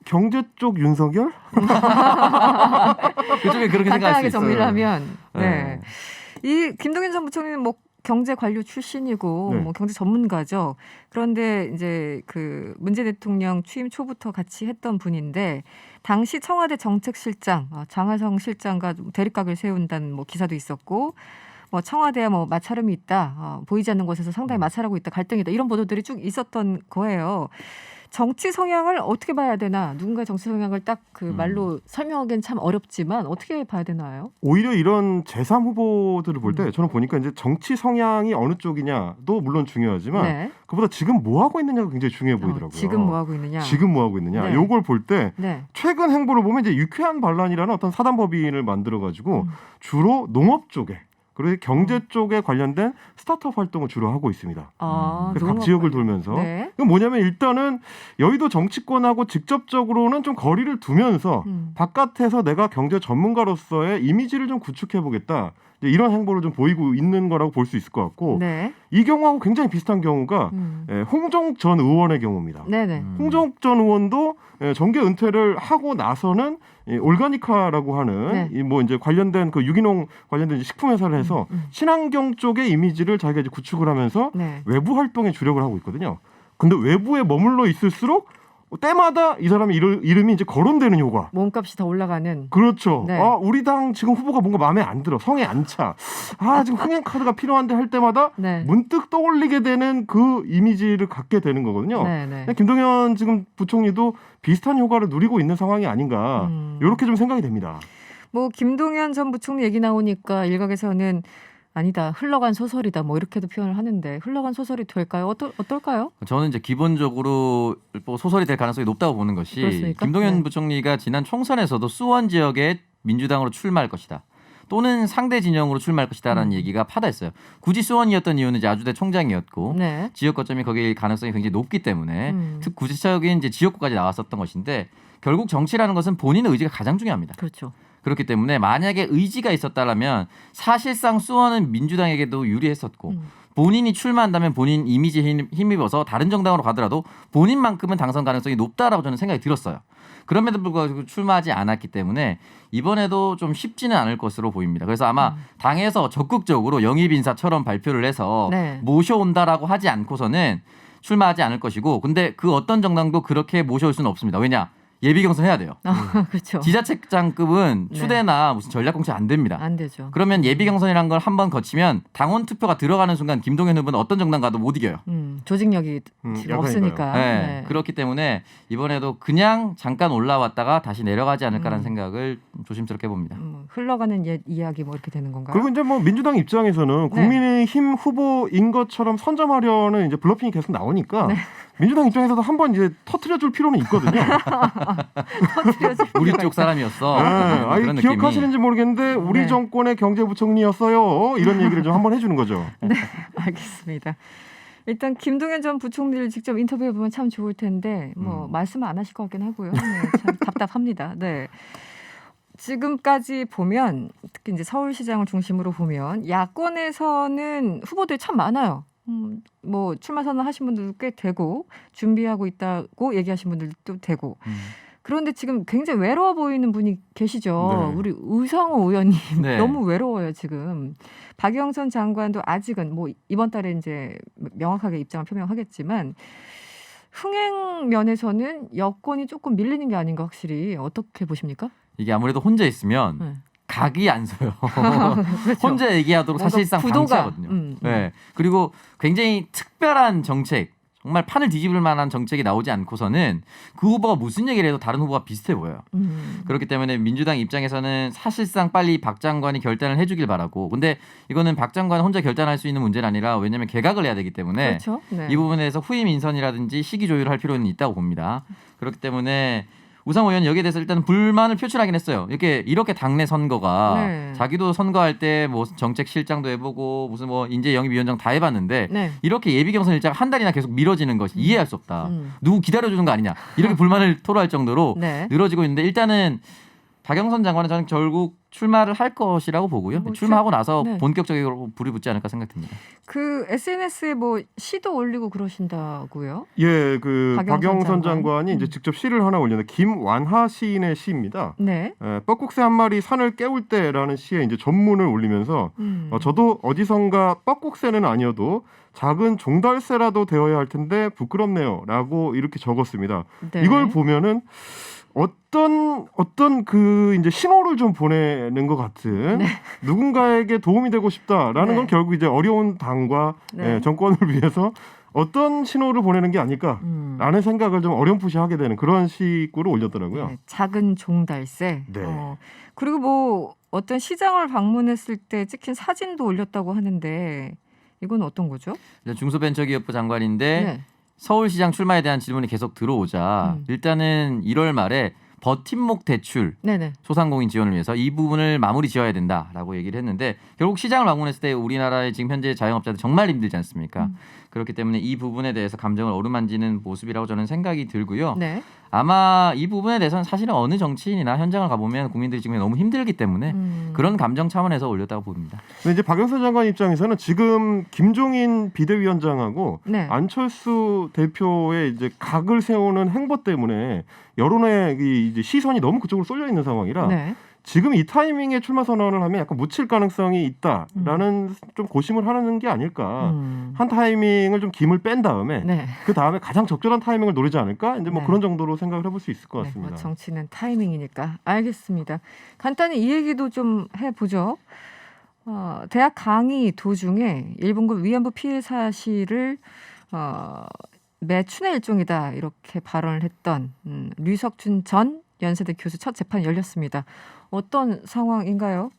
경제 쪽 윤석열? 그쪽에 그렇게 생각할 수 간단하게 있어요. 정리를 하면 네. 이 김동연 전 부총리는 뭐 경제 관료 출신이고 네. 뭐 경제 전문가죠. 그런데 이제 그 문재인 대통령 취임 초부터 같이 했던 분인데 당시 청와대 정책실장 장하성 실장과 좀 대립각을 세운다는 뭐 기사도 있었고 뭐 청와대와 뭐 마찰음이 있다. 보이지 않는 곳에서 상당히 마찰하고 있다. 갈등이다. 이런 보도들이 쭉 있었던 거예요. 정치 성향을 어떻게 봐야 되나? 누군가의 정치 성향을 딱 그 말로 설명하기는 참 어렵지만 어떻게 봐야 되나요? 오히려 이런 제3 후보들을 볼 때 저는 보니까 이제 정치 성향이 어느 쪽이냐도 물론 중요하지만 네. 그보다 지금 뭐 하고 있느냐가 굉장히 중요해 보이더라고요. 지금 뭐 하고 있느냐? 지금 뭐 하고 있느냐? 네. 요걸 볼 때 네. 최근 행보를 보면 이제 유쾌한 반란이라는 어떤 사단법인을 만들어 가지고 주로 농업 쪽에 그리고 경제 쪽에 관련된 스타트업 활동을 주로 하고 있습니다. 그래서 각 지역을 돌면서 네. 이건 뭐냐면 일단은 여의도 정치권하고 직접적으로는 좀 거리를 두면서 바깥에서 내가 경제 전문가로서의 이미지를 좀 구축해 보겠다. 이런 행보를 좀 보이고 있는 거라고 볼 수 있을 것 같고 네. 이 경우하고 굉장히 비슷한 경우가 홍정욱 전 의원의 경우입니다. 네네. 홍정욱 전 의원도 정계 은퇴를 하고 나서는 올가니카라고 하는 네. 이 뭐 이제 관련된 그 유기농 관련된 이제 식품 회사를 해서 친환경 쪽의 이미지를 자기가 이제 구축을 하면서 네. 외부 활동에 주력을 하고 있거든요. 근데 외부에 머물러 있을수록 때마다 이 사람의 이름이 이제 거론되는 효과. 몸값이 더 올라가는. 그렇죠. 네. 우리 당 지금 후보가 뭔가 마음에 안 들어. 성에 안 차. 지금 흥행 카드가 필요한데 할 때마다 네. 문득 떠올리게 되는 그 이미지를 갖게 되는 거거든요. 네. 김동연 지금 부총리도 비슷한 효과를 누리고 있는 상황이 아닌가. 이렇게 좀 생각이 됩니다. 뭐 김동연 전 부총리 얘기 나오니까 일각에서는 아니다. 흘러간 소설이다. 뭐 이렇게도 표현을 하는데 흘러간 소설이 될까요? 어떨까요? 저는 이제 기본적으로 뭐 소설이 될 가능성이 높다고 보는 것이 그렇습니까? 김동연 네. 부총리가 지난 총선에서도 수원 지역에 민주당으로 출마할 것이다. 또는 상대 진영으로 출마할 것이다라는 얘기가 파다했어요. 굳이 수원이었던 이유는 이제 아주대 총장이었고 네. 지역 거점이 거기일 가능성이 굉장히 높기 때문에 특 구체적인 이제 지역구까지 나왔었던 것인데 결국 정치라는 것은 본인의 의지가 가장 중요합니다. 그렇죠. 그렇기 때문에 만약에 의지가 있었다라면 사실상 수원은 민주당에게도 유리했었고 본인이 출마한다면 본인 이미지에 힘입어서 다른 정당으로 가더라도 본인만큼은 당선 가능성이 높다라고 저는 생각이 들었어요. 그럼에도 불구하고 출마하지 않았기 때문에 이번에도 좀 쉽지는 않을 것으로 보입니다. 그래서 아마 당에서 적극적으로 영입 인사처럼 발표를 해서 네. 모셔온다라고 하지 않고서는 출마하지 않을 것이고 근데 그 어떤 정당도 그렇게 모셔올 수는 없습니다. 왜냐? 예비 경선 해야 돼요. 그렇죠. 지자체장급은 네. 추대나 무슨 전략 공천 안 됩니다. 안 되죠. 그러면 예비 경선이라는 걸 한번 거치면 당원 투표가 들어가는 순간 김동연 후보는 어떤 정당 가도 못 이겨요. 조직력이 지금 약간인가요? 없으니까. 네. 그렇기 때문에 이번에도 그냥 잠깐 올라왔다가 다시 내려가지 않을까라는 생각을 조심스럽게 봅니다. 흘러가는 이야기 뭐 이렇게 되는 건가요? 그리고 이제 뭐 민주당 입장에서는 국민의힘 후보인 것처럼 선점하려는 이제 블러핑이 계속 나오니까 민주당 입장에서도 한번 이제 터트려줄 필요는 있거든요. 터뜨려줄 우리 필요가 쪽 있다. 사람이었어. 아니, 그런 느낌이. 기억하시는지 모르겠는데 우리 네. 정권의 경제부총리였어요. 이런 얘기를 좀 한번 해주는 거죠. 알겠습니다. 일단 김동연 전 부총리를 직접 인터뷰해 보면 참 좋을 텐데 뭐 말씀 안 하실 것 같긴 하고요. 네, 참 답답합니다. 네. 지금까지 보면 특히 이제 서울시장을 중심으로 보면 야권에서는 후보들이 참 많아요. 뭐 출마 선언하신 분들도 꽤 되고 준비하고 있다고 얘기하신 분들도 되고. 그런데 지금 굉장히 외로워 보이는 분이 계시죠. 네. 우리 우상호 의원님 네. 너무 외로워요 지금. 박영선 장관도 아직은 뭐 이번 달에 이제 명확하게 입장을 표명하겠지만 흥행 면에서는 여권이 조금 밀리는 게 아닌가 확실히 어떻게 보십니까? 이게 아무래도 혼자 있으면 네. 각이 안 서요. 그렇죠. 혼자 얘기하도록 뭔가 사실상 구도가, 방치하거든요. 네. 그리고 굉장히 특별한 정책, 정말 판을 뒤집을 만한 정책이 나오지 않고서는 그 후보가 무슨 얘기를 해도 다른 후보가 비슷해 보여요. 그렇기 때문에 민주당 입장에서는 사실상 빨리 박 장관이 결단을 해주길 바라고. 근데 이거는 박 장관 혼자 결단할 수 있는 문제는 아니라 왜냐하면 개각을 해야 되기 때문에 그렇죠. 네. 이 부분에 대해서 후임 인선이라든지 시기 조율을 할 필요는 있다고 봅니다. 그렇기 때문에 우상호 의원 여기에 대해서 일단 불만을 표출하긴 했어요. 이렇게 당내 선거가 네. 자기도 선거할 때 뭐 정책 실장도 해보고 무슨 뭐 인재 영입위원장 다 해봤는데 네. 이렇게 예비 경선 일자가 한 달이나 계속 미뤄지는 것이 이해할 수 없다. 음. 누구 기다려주는 거 아니냐 이렇게 불만을 토로할 정도로 네. 늘어지고 있는데 일단은 박영선 장관은 저는 결국 출마를 할 것이라고 보고요. 뭐 출마하고 나서 네. 본격적으로 불이 붙지 않을까 생각됩니다. 그 SNS에 뭐 시도 올리고 그러신다고요? 예, 그 박영선 박영선 장관. 장관이 이제 직접 시를 하나 올렸는데 김완하 시인의 시입니다. 네. 뻐꾹새 한 마리 산을 깨울 때라는 시에 이제 전문을 올리면서 저도 어디선가 뻐꾹새는 아니어도 작은 종달새라도 되어야 할 텐데 부끄럽네요라고 이렇게 적었습니다. 네. 이걸 보면은 어떤 그 이제 신호를 좀 보내는 것 같은 네. 누군가에게 도움이 되고 싶다라는 네. 건 결국 이제 어려운 당과 네. 정권을 위해서 어떤 신호를 보내는 게 아닐까라는 생각을 좀 어렴풋이 하게 되는 그런 시구를 올렸더라고요. 네, 작은 종달새. 네. 그리고 뭐 어떤 시장을 방문했을 때 찍힌 사진도 올렸다고 하는데 이건 어떤 거죠? 중소벤처기업부 장관인데 네. 서울시장 출마에 대한 질문이 계속 들어오자 일단은 1월 말에 버팀목 대출 네네. 소상공인 지원을 위해서 이 부분을 마무리 지어야 된다라고 얘기를 했는데 결국 시장을 방문했을 때 우리나라의 지금 현재 자영업자들 정말 힘들지 않습니까? 그렇기 때문에 이 부분에 대해서 감정을 어루만지는 모습이라고 저는 생각이 들고요. 네. 아마 이 부분에 대해서는 사실은 어느 정치인이나 현장을 가보면 국민들이 지금 너무 힘들기 때문에 그런 감정 차원에서 올렸다고 봅니다. 근데 이제 박영선 장관 입장에서는 지금 김종인 비대위원장하고 네. 안철수 대표의 이제 각을 세우는 행보 때문에 여론의 이제 시선이 너무 그쪽으로 쏠려 있는 상황이라 네. 지금 이 타이밍에 출마 선언을 하면 약간 묻힐 가능성이 있다라는 좀 고심을 하는 게 아닐까. 한 타이밍을 좀 김을 뺀 다음에 네. 그 다음에 가장 적절한 타이밍을 노리지 않을까. 이제 뭐 네. 그런 정도로 생각을 해볼 수 있을 것 네, 같습니다. 뭐 정치는 타이밍이니까 알겠습니다. 간단히 이 얘기도 좀 해보죠. 대학 강의 도중에 일본군 위안부 피해 사실을 매춘의 일종이다 이렇게 발언을 했던 류석준 전 연세대 교수 첫 재판이 열렸습니다. 어떤 상황인가요?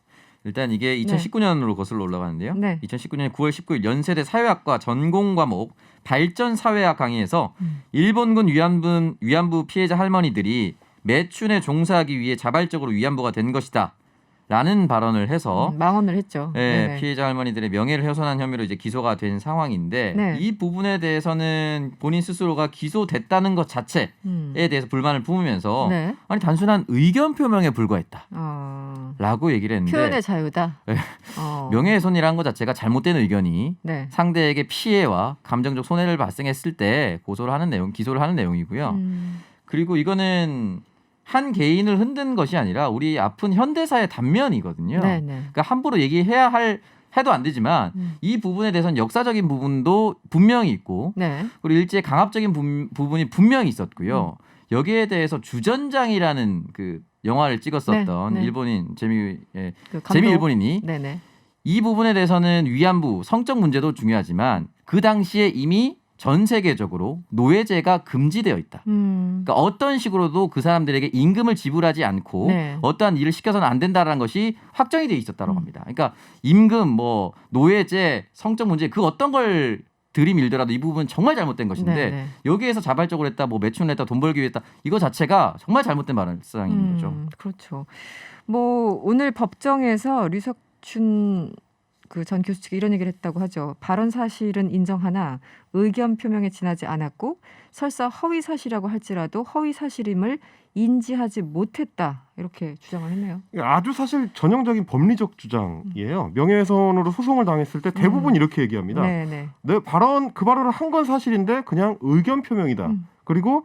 일단 이게 2019년으로 거슬러 올라가는데요. 네. 2019년 9월 19일 연세대 사회학과 전공 과목 발전 사회학 강의에서 일본군 위안부 피해자 할머니들이 매춘에 종사하기 위해 자발적으로 위안부가 된 것이다. 라는 발언을 해서 망언을 했죠. 네, 네네. 피해자 할머니들의 명예를 훼손한 혐의로 이제 기소가 된 상황인데 네. 이 부분에 대해서는 본인 스스로가 기소됐다는 것 자체에 대해서 불만을 품으면서 네. 아니 단순한 의견 표명에 불과했다. 라고 얘기를 했는데 표현의 자유다. 네. 어. 명예훼손이라는 것 자체가 잘못된 의견이 네. 상대에게 피해와 감정적 손해를 발생했을 때 기소를 하는 내용이고요. 그리고 이거는 한 개인을 흔든 것이 아니라 우리 아픈 현대사의 단면이거든요. 네네. 그러니까 함부로 해도 안 되지만 이 부분에 대해서는 역사적인 부분도 분명히 있고 네. 그리고 일제의 강압적인 부분이 분명히 있었고요. 여기에 대해서 주전장이라는 그 영화를 찍었었던 네, 네. 일본인 재미 그 감독. 일본인이 네네. 이 부분에 대해서는 위안부 성적 문제도 중요하지만 그 당시에 이미 전 세계적으로 노예제가 금지되어 있다. 그러니까 어떤 식으로도 그 사람들에게 임금을 지불하지 않고 네. 어떠한 일을 시켜서는 안 된다라는 것이 확정이 돼 있었다고 합니다. 그러니까 임금, 뭐 노예제, 성적 문제 그 어떤 걸 들이밀더라도 이 부분 정말 잘못된 것인데 네네. 여기에서 자발적으로 했다, 뭐 매춘을 했다, 돈 벌기 위해 했다 이거 자체가 정말 잘못된 발상인 거죠. 그렇죠. 뭐 오늘 법정에서 류석춘 그 전 교수 측이 이런 얘기를 했다고 하죠. 발언 사실은 인정하나 의견 표명에 지나지 않았고 설사 허위 사실이라고 할지라도 허위 사실임을 인지하지 못했다 이렇게 주장을 했네요. 아주 사실 전형적인 법리적 주장이에요. 명예훼손으로 소송을 당했을 때 대부분 이렇게 얘기합니다. 네네. 내 그 발언을 한 건 사실인데 그냥 의견 표명이다. 그리고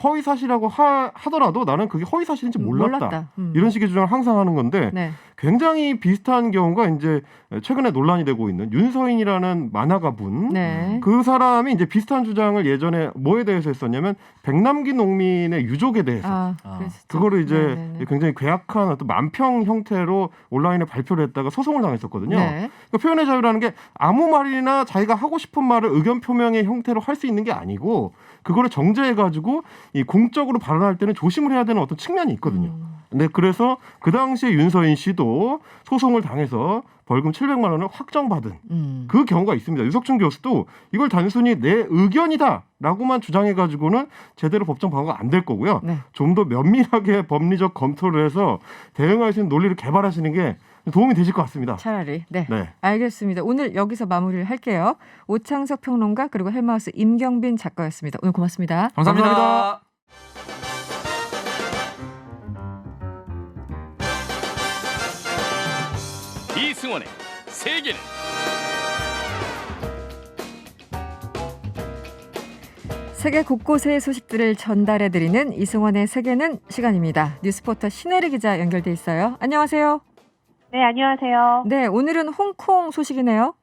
허위 사실이라고 하더라도 나는 그게 허위 사실인지 몰랐다. 이런 식의 주장을 항상 하는 건데 네. 굉장히 비슷한 경우가 이제 최근에 논란이 되고 있는 윤서인이라는 만화가분. 네. 그 사람이 이제 비슷한 주장을 예전에 뭐에 대해서 했었냐면 백남기 농민의 유족에 대해서 그랬었죠. 그거를 이제 네네네. 굉장히 괴악한 어떤 만평 형태로 온라인에 발표를 했다가 소송을 당했었거든요. 네. 그러니까 표현의 자유라는 게 아무 말이나 자기가 하고 싶은 말을 의견 표명의 형태로 할 수 있는 게 아니고 그거를 정제해가지고 이 공적으로 발언할 때는 조심을 해야 되는 어떤 측면이 있거든요. 네, 그래서 그 당시에 윤서인 씨도 소송을 당해서 벌금 700만 원을 확정받은 그 경우가 있습니다. 유석춘 교수도 이걸 단순히 내 의견이다라고만 주장해가지고는 제대로 법정 방어가 안 될 거고요. 네. 좀 더 면밀하게 법리적 검토를 해서 대응할 수 있는 논리를 개발하시는 게 도움이 되실 것 같습니다. 차라리. 네. 네. 알겠습니다. 오늘 여기서 마무리를 할게요. 오창석 평론가 그리고 헬마우스 임경빈 작가였습니다. 오늘 고맙습니다. 감사합니다. 이승원의 세계는 세계 곳곳의 소식들을 전달해드리는 이승원의 세계는 시간입니다. 뉴스포터 신혜리 기자 연결돼 있어요. 안녕하세요. 네, 안녕하세요. 네, 오늘은 홍콩 소식이네요.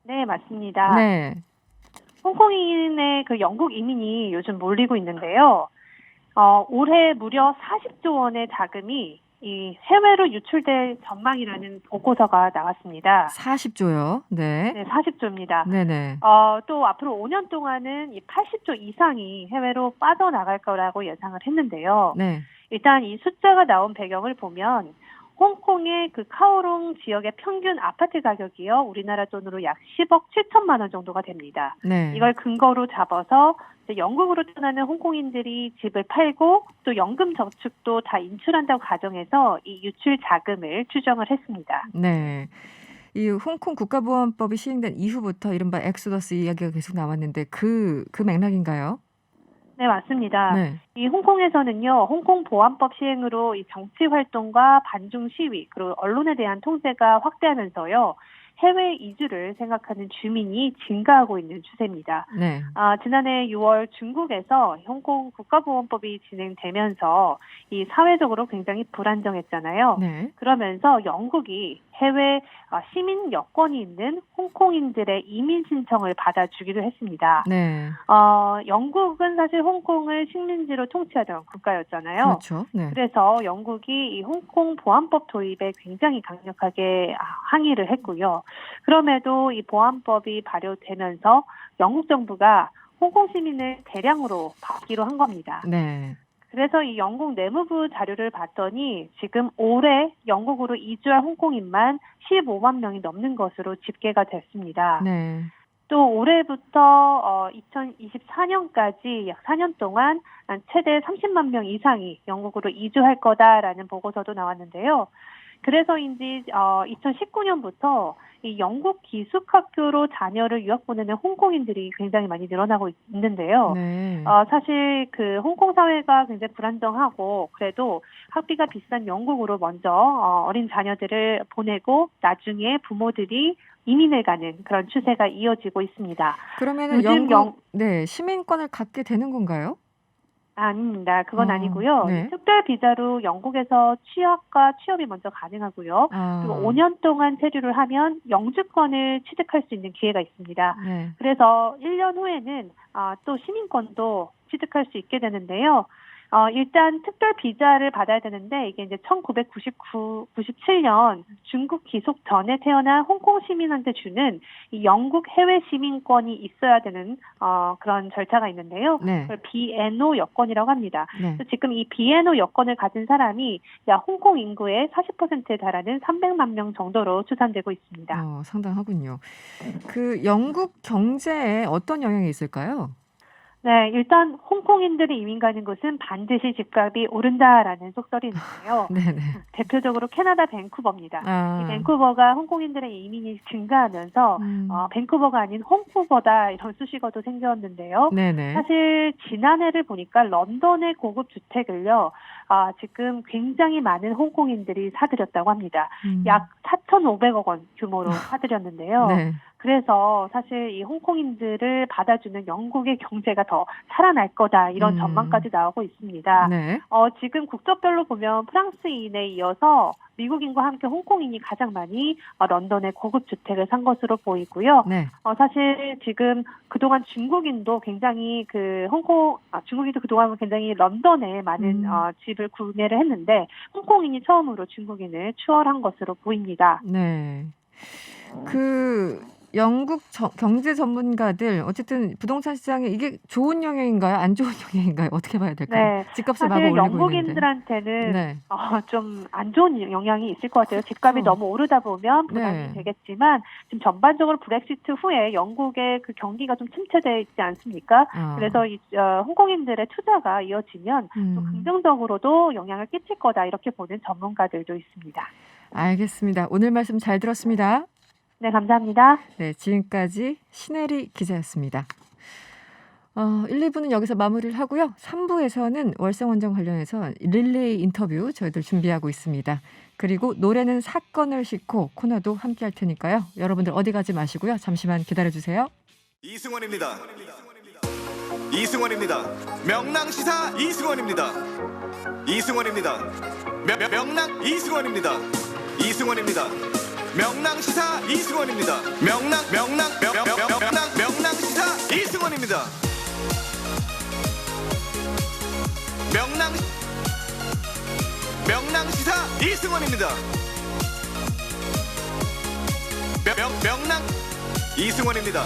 네, 맞습니다. 네. 홍콩인의 그 영국 이민이 요즘 몰리고 있는데요. 올해 무려 40조 원의 자금이 이 해외로 유출될 전망이라는 보고서가 나왔습니다. 40조요. 네. 네, 40조입니다. 네네. 또 앞으로 5년 동안은 이 80조 이상이 해외로 빠져나갈 거라고 예상을 했는데요. 네. 일단 이 숫자가 나온 배경을 보면 홍콩의 그 카오롱 지역의 평균 아파트 가격이요. 우리나라 돈으로 약 10억 7천만 원 정도가 됩니다. 네. 이걸 근거로 잡아서 이제 영국으로 떠나는 홍콩인들이 집을 팔고 또 연금 저축도 다 인출한다고 가정해서 이 유출 자금을 추정을 했습니다. 네. 이 홍콩 국가보안법이 시행된 이후부터 이른바 엑소더스 이야기가 계속 나왔는데 그 맥락인가요? 네, 맞습니다. 네. 이 홍콩에서는요, 홍콩 보안법 시행으로 이 정치 활동과 반중 시위, 그리고 언론에 대한 통제가 확대하면서요, 해외 이주를 생각하는 주민이 증가하고 있는 추세입니다. 네. 지난해 6월 중국에서 홍콩 국가보안법이 진행되면서 이 사회적으로 굉장히 불안정했잖아요. 네. 그러면서 영국이 해외 시민 여권이 있는 홍콩인들의 이민 신청을 받아주기로 했습니다. 네. 영국은 사실 홍콩을 식민지로 통치하던 국가였잖아요. 그렇죠. 네. 그래서 영국이 이 홍콩 보안법 도입에 굉장히 강력하게 항의를 했고요. 그럼에도 이 보안법이 발효되면서 영국 정부가 홍콩 시민을 대량으로 받기로 한 겁니다. 네. 그래서 이 영국 내무부 자료를 봤더니 지금 올해 영국으로 이주할 홍콩인만 15만 명이 넘는 것으로 집계가 됐습니다. 네. 또 올해부터 2024년까지 약 4년 동안 최대 30만 명 이상이 영국으로 이주할 거다라는 보고서도 나왔는데요. 그래서인지 2019년부터 이 영국 기숙학교로 자녀를 유학 보내는 홍콩인들이 굉장히 많이 늘어나고 있는데요. 네. 사실 그 홍콩 사회가 굉장히 불안정하고 그래도 학비가 비싼 영국으로 먼저 어린 자녀들을 보내고 나중에 부모들이 이민을 가는 그런 추세가 이어지고 있습니다. 그러면은 요즘 영국 네, 시민권을 갖게 되는 건가요? 아닙니다. 그건 아니고요. 네. 특별 비자로 영국에서 취업과 취업이 먼저 가능하고요. 그리고 5년 동안 체류를 하면 영주권을 취득할 수 있는 기회가 있습니다. 네. 그래서 1년 후에는 또 시민권도 취득할 수 있게 되는데요. 일단 특별 비자를 받아야 되는데 이게 이제 1997년 중국 귀속 전에 태어난 홍콩 시민한테 주는 이 영국 해외 시민권이 있어야 되는 그런 절차가 있는데요. 네. 그걸 비에노 여권이라고 합니다. 네. 그래서 지금 이 비에노 여권을 가진 사람이 홍콩 인구의 40%에 달하는 300만 명 정도로 추산되고 있습니다. 상당하군요. 그 영국 경제에 어떤 영향이 있을까요? 네, 일단 홍콩인들이 이민 가는 곳은 반드시 집값이 오른다라는 속설이 있는데요. 네네. 대표적으로 캐나다 밴쿠버입니다. 아. 이 밴쿠버가 홍콩인들의 이민이 증가하면서 밴쿠버가 아닌 홍쿠버다 이런 수식어도 생겼는데요. 네네. 사실 지난해를 보니까 런던의 고급 주택을요. 지금 굉장히 많은 홍콩인들이 사들였다고 합니다. 약 4,500억 원 규모로 사들였는데요. 네. 그래서 사실 이 홍콩인들을 받아주는 영국의 경제가 더 살아날 거다 이런 전망까지 나오고 있습니다. 네. 지금 국적별로 보면 프랑스인에 이어서 미국인과 함께 홍콩인이 가장 많이 런던의 고급 주택을 산 것으로 보이고요. 네. 사실 지금 그동안 중국인도 굉장히 중국인도 그동안 굉장히 런던에 많은 집을 구매를 했는데 홍콩인이 처음으로 중국인을 추월한 것으로 보입니다. 네. 영국 경제 전문가들 어쨌든 부동산 시장에 이게 좋은 영향인가요? 안 좋은 영향인가요? 어떻게 봐야 될까요? 네. 집값을 마구 사실 올리고 있는데. 영국인들한테는 네. 좀 안 좋은 영향이 있을 것 같아요. 집값이 너무 오르다 보면 부담이 네. 되겠지만 지금 전반적으로 브렉시트 후에 영국의 그 경기가 좀 침체되어 있지 않습니까? 그래서 홍콩인들의 투자가 이어지면 또 긍정적으로도 영향을 끼칠 거다 이렇게 보는 전문가들도 있습니다. 알겠습니다. 오늘 말씀 잘 들었습니다. 네, 감사합니다. 네, 지금까지 신혜리 기자였습니다. 1, 2부는 여기서 마무리를 하고요. 3부에서는 월성원전 관련해서 릴레이 인터뷰 저희들 준비하고 있습니다. 그리고 노래는 사건을 싣고 코너도 함께 할 테니까요. 여러분들 어디 가지 마시고요. 잠시만 기다려주세요. 이승원입니다. 이승원입니다. 명랑시사 이승원입니다. 이승원입니다. 명랑 이승원입니다. 이승원입니다. 명랑시사 이승원입니다. 명랑시사 이승원입니다. 명랑시사 이승원입니다. 명랑 이승원입니다.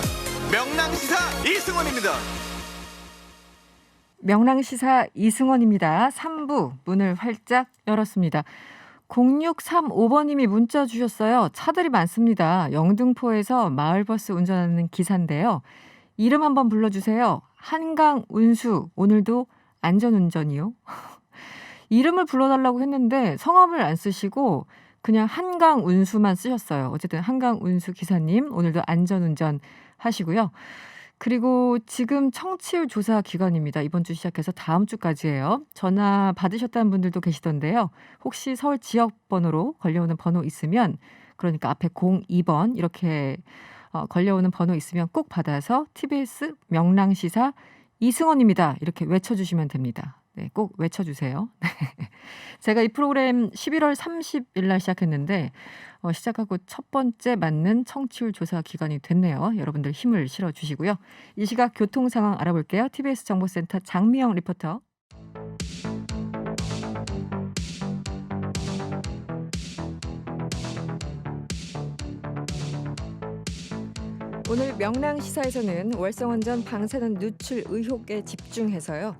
명랑시사 이승원입니다. 명랑시사 이승원입니다. 3부 문을 활짝 열었습니다. 0635번님이 문자 주셨어요. 차들이 많습니다. 영등포에서 마을버스 운전하는 기사인데요. 이름 한번 불러주세요. 한강운수. 오늘도 안전운전이요. 이름을 불러달라고 했는데 성함을 안 쓰시고 그냥 한강운수만 쓰셨어요. 어쨌든 한강운수 기사님 오늘도 안전운전 하시고요. 그리고 지금 청취율 조사 기간입니다. 이번 주 시작해서 다음 주까지예요. 전화 받으셨다는 분들도 계시던데요. 혹시 서울 지역 번호로 걸려오는 번호 있으면 그러니까 앞에 02번 이렇게 걸려오는 번호 있으면 꼭 받아서 TBS 명랑시사 이승원입니다. 이렇게 외쳐주시면 됩니다. 네, 꼭 외쳐주세요. 제가 이 프로그램 11월 30일 날 시작했는데 시작하고 첫 번째 맞는 청취율 조사 기간이 됐네요. 여러분들 힘을 실어주시고요. 이 시각 교통 상황 알아볼게요. TBS 정보센터 장미영 리포터. 오늘 명랑시사에서는 월성원전 방사능 누출 의혹에 집중해서요.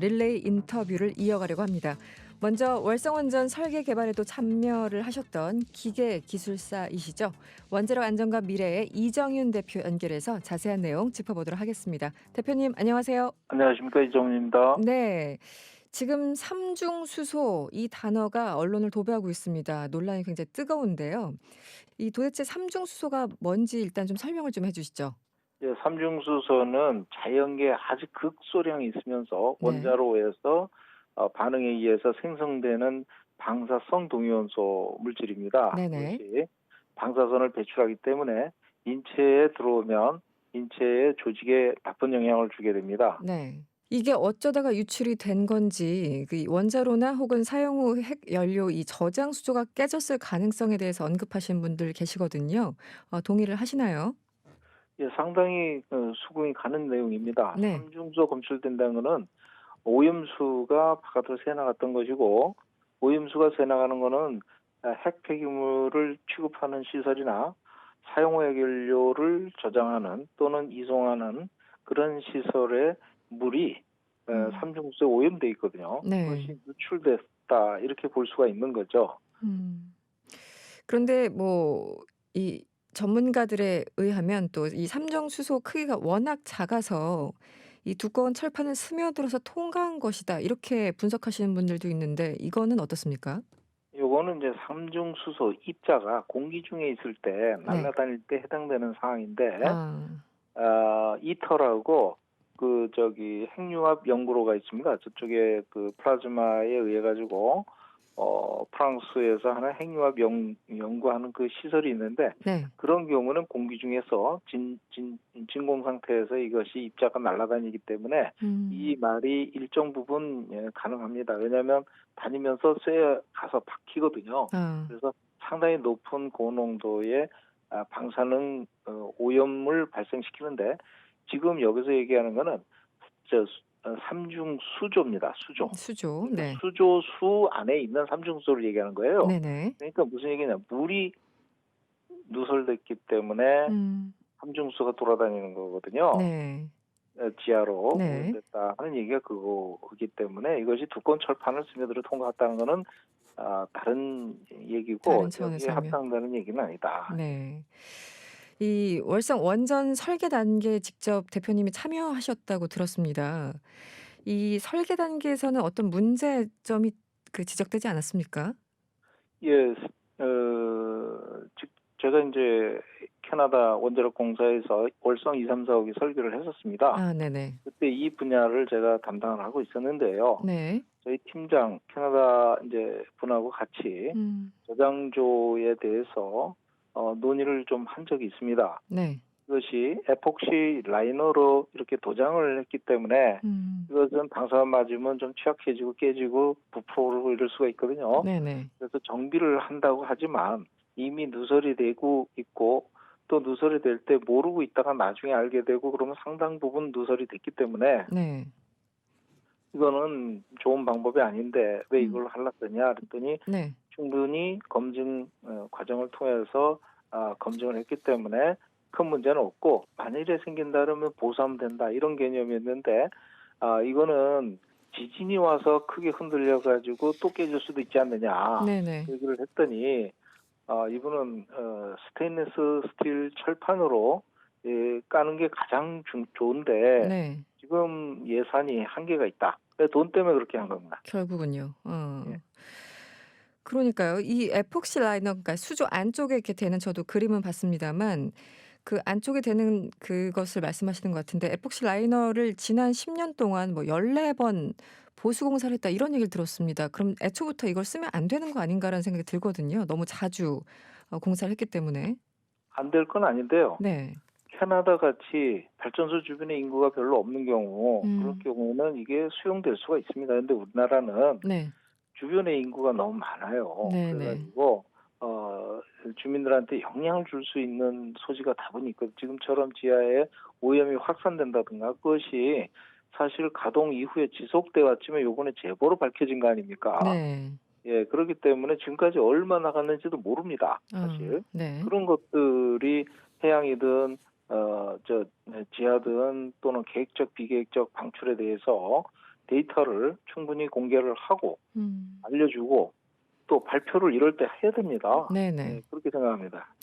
릴레이 인터뷰를 이어가려고 합니다. 먼저 월성원전 설계 개발에도 참여를 하셨던 기계기술사이시죠. 원자력 안전과 미래의 이정윤 대표 연결해서 자세한 내용 짚어보도록 하겠습니다. 대표님 안녕하세요. 안녕하십니까, 이정윤입니다. 네. 지금 삼중수소 이 단어가 언론을 도배하고 있습니다. 논란이 굉장히 뜨거운데요. 이 도대체 삼중수소가 뭔지 일단 좀 설명을 좀 해주시죠. 예, 삼중수소는 자연계에 아주 극소량이 있으면서 원자로에서 반응에 의해서 생성되는 방사성 동위원소 물질입니다. 네네. 그것이 방사선을 배출하기 때문에 인체에 들어오면 인체의 조직에 나쁜 영향을 주게 됩니다. 네. 이게 어쩌다가 유출이 된 건지 그 원자로나 혹은 사용 후 핵 연료 이 저장 수조가 깨졌을 가능성에 대해서 언급하신 분들 계시거든요. 동의를 하시나요? 예, 상당히 수긍이 가는 내용입니다. 네. 삼중수소 검출된다는 것은 오염수가 바깥으로 새나갔던 것이고 오염수가 새나가는 것은 핵 폐기물을 취급하는 시설이나 사용 해결료를 저장하는 또는 이송하는 그런 시설에 물이 삼중수에 오염돼 있거든요. 네. 그것이 누출됐다 이렇게 볼 수가 있는 거죠. 그런데 뭐 이 전문가들에 의하면 또 이 삼중수소 크기가 워낙 작아서 이 두꺼운 철판을 스며들어서 통과한 것이다. 이렇게 분석하시는 분들도 있는데 이거는 어떻습니까? 요거는 이제 삼중수소 입자가 공기 중에 있을 때 날아다닐 때 해당되는 상황인데 이터라고 핵융합 연구로가 있습니다. 저쪽에 그 플라즈마에 의해 가지고 프랑스에서 하는 핵융합 연구하는 그 시설이 있는데 그런 경우는 공기 중에서 진공 상태에서 이것이 입자가 날아다니기 때문에 이 말이 일정 부분 가능합니다. 왜냐하면 다니면서 쇠에 가서 박히거든요. 그래서 상당히 높은 고농도의 방사능 오염을 발생시키는데 지금 여기서 얘기하는 거는 삼중수조입니다. 수조. 네. 수조수 안에 있는 삼중수소를 얘기하는 거예요. 네네. 그러니까 무슨 얘기냐? 물이 누설됐기 때문에 삼중수소가 돌아다니는 거거든요. 네. 지하로 네. 오염됐다 하는 얘기가 그거기 때문에 이것이 두꺼운 철판을 스며들어 통과했다는 거는 다른 얘기고 다른 여기에 차원에서 합당되는 얘기는 아니다. 네. 이 월성 원전 설계 단계에 직접 대표님이 참여하셨다고 들었습니다. 이 설계 단계에서는 어떤 문제점이 지적되지 않았습니까? 예, 제가 이제 캐나다 원자력 공사에서 월성 2, 3, 4호기 설계를 했었습니다. 네네. 그때 이 분야를 제가 담당을 하고 있었는데요. 네. 저희 팀장 캐나다 이제 분하고 같이 저장조에 대해서 논의를 좀 한 적이 있습니다. 네. 이것이 에폭시 라이너로 이렇게 도장을 했기 때문에 이것은 방사만 맞으면 좀 취약해지고 깨지고 부풀고 이럴 수가 있거든요. 네네. 그래서 정비를 한다고 하지만 이미 누설이 되고 있고 또 누설이 될 때 모르고 있다가 나중에 알게 되고 그러면 상당 부분 누설이 됐기 때문에 네. 이거는 좋은 방법이 아닌데 왜 이걸 하려더냐 그랬더니 네. 충분히 검증 과정을 통해서 검증을 했기 때문에 큰 문제는 없고 만일에 생긴다면 보수하면 된다 이런 개념이었는데 이거는 지진이 와서 크게 흔들려 가지고 또 깨질 수도 있지 않느냐 네네. 얘기를 했더니 이분은 스테인리스 스틸 철판으로 까는 게 가장 좋은데 네. 지금 예산이 한계가 있다. 돈 때문에 그렇게 한 겁니다. 결국은요. 예. 그러니까요. 이 에폭시 라이너, 그러니까 수조 안쪽에 이렇게 되는 저도 그림은 봤습니다만 그 안쪽에 되는 그것을 말씀하시는 것 같은데 에폭시 라이너를 지난 10년 동안 뭐 14번 보수 공사를 했다 이런 얘기를 들었습니다. 그럼 애초부터 이걸 쓰면 안 되는 거 아닌가라는 생각이 들거든요. 너무 자주 공사를 했기 때문에. 안 될 건 아닌데요. 네. 캐나다 같이 발전소 주변에 인구가 별로 없는 경우 그럴 경우는 이게 수용될 수가 있습니다. 그런데 우리나라는 네. 주변에 인구가 너무 많아요. 네네. 그래가지고 주민들한테 영향을 줄 수 있는 소지가 다분히 있고 지금처럼 지하에 오염이 확산된다든가 그것이 사실 가동 이후에 지속돼 왔지만 요번에 제보로 밝혀진 거 아닙니까? 네. 예, 그렇기 때문에 지금까지 얼마 나갔는지도 모릅니다. 사실. 네. 그런 것들이 해양이든 지하든 또는 계획적 비계획적 방출에 대해서 데이터를 충분히 공개를 하고 알려주고 또 발표를 이럴 때 해야 됩니다. 네네. 네, 그렇게 생각합니다.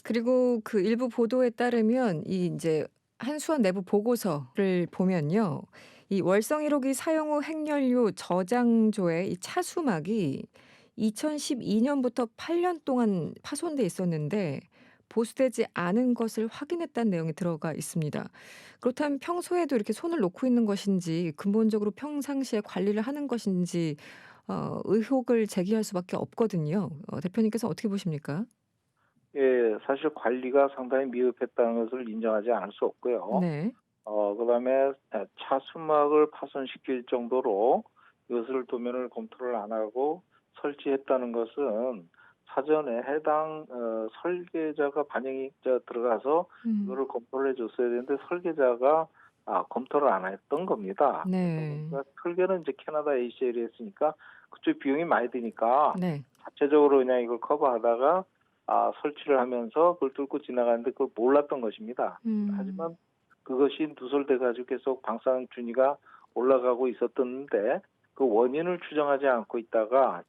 그리고 그 일부 보도에 따르면 이 이제 한수원 내부 보고서를 보면요. 이 월성 1호기 사용 후 핵연료 저장조의 이 차수막이 2012년부터 8년 동안 파손돼 있었는데 보수되지 않은 것을 확인했다는 내용이 들어가 있습니다. 그렇다면 평소에도 이렇게 손을 놓고 있는 것인지 근본적으로 평상시에 관리를 하는 것인지 의혹을 제기할 수밖에 없거든요. 대표님께서 어떻게 보십니까? 예, 사실 관리가 상당히 미흡했다는 것을 인정하지 않을 수 없고요. 네. 그다음에 차수막을 파손시킬 정도로 이것을 도면을 검토를 안 하고 설치했다는 것은 사전에 해당 설계자가 반영이 들어가서 이거를 검토를 해줬어야 되는데 설계자가 검토를 안 했던 겁니다. 네. 그러니까 설계는 이제 캐나다 ACL이 했으니까 그쪽 비용이 많이 드니까 네. 자체적으로 그냥 이걸 커버하다가 설치를 하면서 그걸 뚫고 지나가는데 그걸 몰랐던 것입니다. 하지만 그것이 누설돼 가지고 계속 방사능 준위가 올라가고 있었던데 그 원인을 추정하지 않고 있다가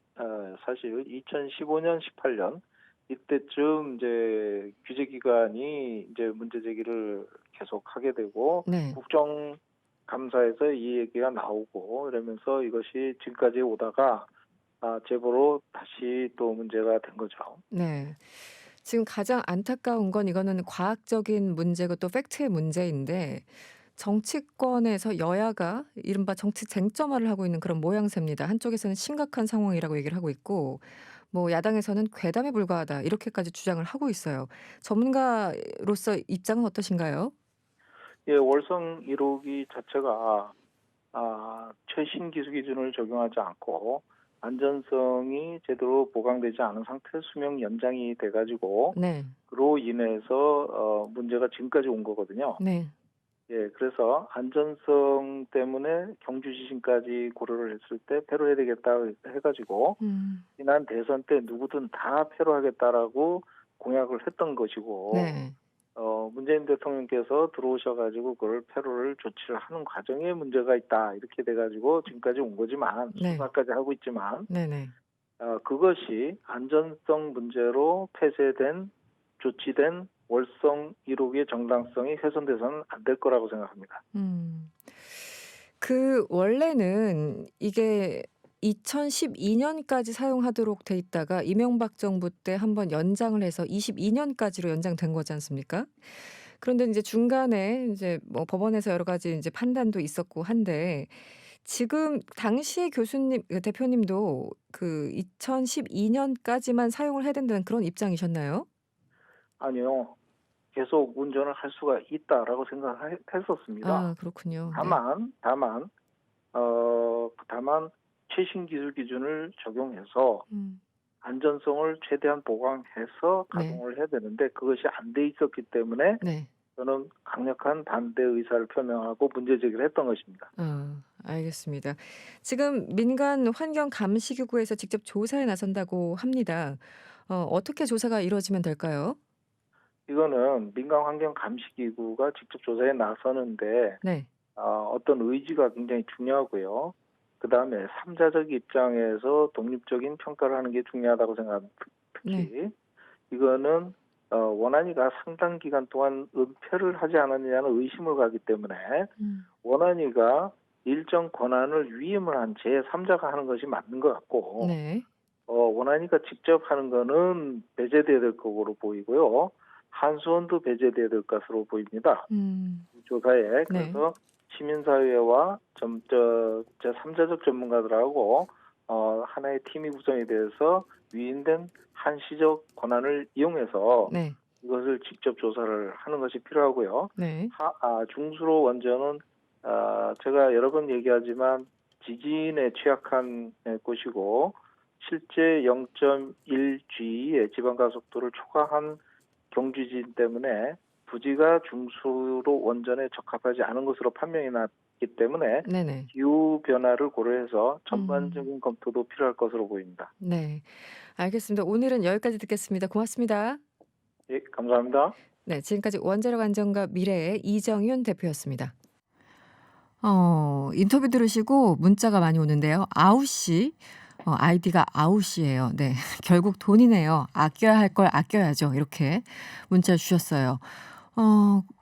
사실 2015년, 18년 이때쯤 이제 규제기관이 이제 문제 제기를 계속 하게 되고 네. 국정감사에서 이 얘기가 나오고 이러면서 이것이 지금까지 오다가 제보로 다시 또 문제가 된 거죠. 네. 지금 가장 안타까운 건 이거는 과학적인 문제고 또 팩트의 문제인데 정치권에서 여야가 이른바 정치 쟁점화를 하고 있는 그런 모양새입니다. 한쪽에서는 심각한 상황이라고 얘기를 하고 있고 뭐 야당에서는 괴담에 불과하다 이렇게까지 주장을 하고 있어요. 전문가로서 입장은 어떠신가요? 예, 월성 1호기 자체가 최신 기술 기준을 적용하지 않고 안전성이 제대로 보강되지 않은 상태 수명 연장이 돼가지고 네. 그로 인해서 문제가 지금까지 온 거거든요. 네. 예, 그래서 안전성 때문에 경주 지진까지 고려를 했을 때 폐로해야 되겠다 해가지고 지난 대선 때 누구든 다 폐로하겠다라고 공약을 했던 것이고 네. 문재인 대통령께서 들어오셔가지고 그걸 폐로를 조치를 하는 과정에 문제가 있다 이렇게 돼가지고 지금까지 온 거지만 네. 수사까지 하고 있지만 네네. 그것이 안전성 문제로 폐쇄된 조치된 월성 1호기의 정당성이 훼손돼서는 안 될 거라고 생각합니다. 그 원래는 이게 2012년까지 사용하도록 돼 있다가 이명박 정부 때 한번 연장을 해서 22년까지로 연장된 거지 않습니까? 그런데 이제 중간에 이제 뭐 법원에서 여러 가지 이제 판단도 있었고 한데 지금 당시에 교수님 대표님도 그 2012년까지만 사용을 해야 된다는 그런 입장이셨나요? 아니요. 계속 운전을 할 수가 있다라고 생각했었습니다. 그렇군요. 다만 최신 기술 기준을 적용해서 안전성을 최대한 보강해서 가동을 해야 되는데 그것이 안 돼 있었기 때문에 네. 저는 강력한 반대 의사를 표명하고 문제 제기를 했던 것입니다. 알겠습니다. 지금 민간 환경감시기구에서 직접 조사에 나선다고 합니다. 어떻게 조사가 이루어지면 될까요? 이거는 민간 환경 감시 기구가 직접 조사에 나서는데 네. 어떤 의지가 굉장히 중요하고요. 그다음에 3자적 입장에서 독립적인 평가를 하는 게 중요하다고 생각합니다. 특히 이거는 원안위가 상당 기간 동안 은폐를 하지 않았느냐는 의심을 가기 때문에 원안위가 일정 권한을 위임을 한 제3자가 하는 것이 맞는 것 같고 네. 원안위가 직접 하는 거는 배제돼야 될 거로 보이고요. 한수원도 배제돼야 될 것으로 보입니다. 조사에. 그래서 시민사회와 제3자적 전문가들하고 하나의 팀이 구성이 돼서 위임된 한시적 권한을 이용해서 이것을 직접 조사를 하는 것이 필요하고요. 네. 중수로 원전은 제가 여러 번 얘기하지만 지진에 취약한 곳이고 실제 0.1G의 지방가속도를 초과한 경주지진 때문에 부지가 중수로 원전에 적합하지 않은 것으로 판명이 났기 때문에 기후 변화를 고려해서 전반적인 검토도 필요할 것으로 보입니다. 네, 알겠습니다. 오늘은 여기까지 듣겠습니다. 고맙습니다. 예, 감사합니다. 네, 지금까지 원자력 안전과 미래의 이정윤 대표였습니다. 인터뷰 들으시고 문자가 많이 오는데요. 아우씨. 아이디가 아웃이에요. 네. 결국 돈이네요. 아껴야 할 걸 아껴야죠. 이렇게 문자 주셨어요.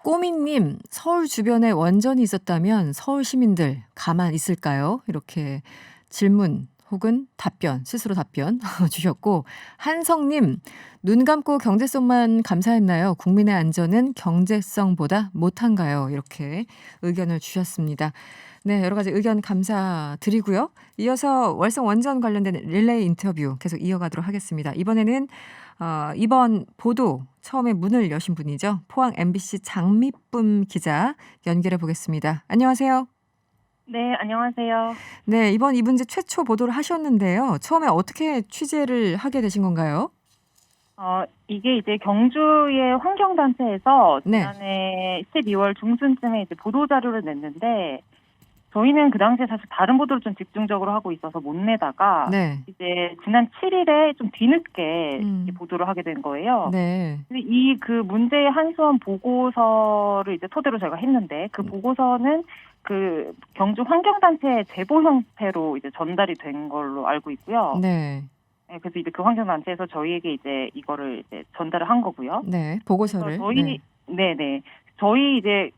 꼬미님, 서울 주변에 원전이 있었다면 서울 시민들 가만 있을까요? 이렇게 질문 혹은 답변, 스스로 답변 주셨고, 한성님, 눈 감고 경제성만 감사했나요? 국민의 안전은 경제성보다 못한가요? 이렇게 의견을 주셨습니다. 네, 여러 가지 의견 감사드리고요. 이어서 월성 원전 관련된 릴레이 인터뷰 계속 이어가도록 하겠습니다. 이번에는 이번 보도 처음에 문을 여신 분이죠. 포항 MBC 장미쁨 기자 연결해 보겠습니다. 안녕하세요. 네, 안녕하세요. 네, 이번 이 문제 최초 보도를 하셨는데요. 처음에 어떻게 취재를 하게 되신 건가요? 이게 이제 경주의 환경단체에서 지난해 12월 중순쯤에 이제 보도자료를 냈는데, 저희는 그 당시에 사실 다른 보도를 좀 집중적으로 하고 있어서 못 내다가 네. 이제 지난 7일에 좀 뒤늦게 이렇게 음. 보도를 하게 된 거예요. 네. 근데 이 그 문제의 한수원 보고서를 이제 토대로 저희가 했는데 그 보고서는 그 경주 환경단체의 제보 형태로 이제 전달이 된 걸로 알고 있고요. 네. 네, 그래서 이제 그 환경단체에서 저희에게 이제 이거를 이제 전달을 한 거고요. 네. 보고서를. 그래서 저희 네네 저희 이제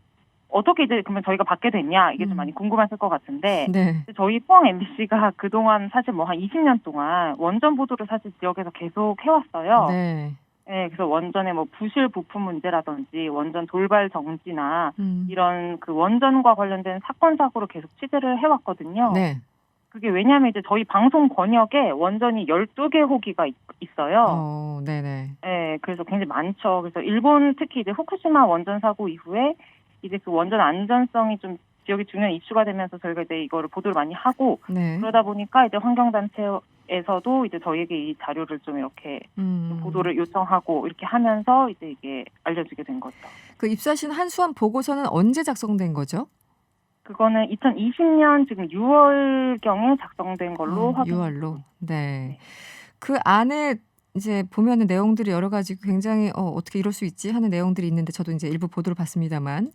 어떻게 이제 그러면 저희가 받게 됐냐 이게 좀 많이 궁금하실 것 같은데 네. 저희 포항 MBC가 그동안 사실 뭐 한 20년 동안 원전 보도를 사실 지역에서 계속 해왔어요. 네. 네, 그래서 원전의 뭐 부실 부품 문제라든지 원전 돌발 정지나 이런 그 원전과 관련된 사건 사고를 계속 취재를 해왔거든요. 네. 그게 왜냐하면 이제 저희 방송 권역에 원전이 12개 호기가 있어요. 네네. 네, 그래서 굉장히 많죠. 그래서 일본 특히 이제 후쿠시마 원전 사고 이후에 이제 그 원전 안전성이 좀 지역이 중요한 이슈가 되면서 저희가 이제 이거를 보도를 많이 하고 네. 그러다 보니까 이제 환경단체에서도 이제 저희에게 이 자료를 좀 이렇게 좀 보도를 요청하고 이렇게 하면서 이제 이게 알려지게 된 거죠. 그 입수하신 한수원 보고서는 언제 작성된 거죠? 그거는 2020년 지금 6월경에 작성된 걸로 확인. 6월로. 네. 그 안에 이제 보면은 내용들이 여러 가지 굉장히 어떻게 이럴 수 있지 하는 내용들이 있는데 저도 이제 일부 보도를 봤습니다만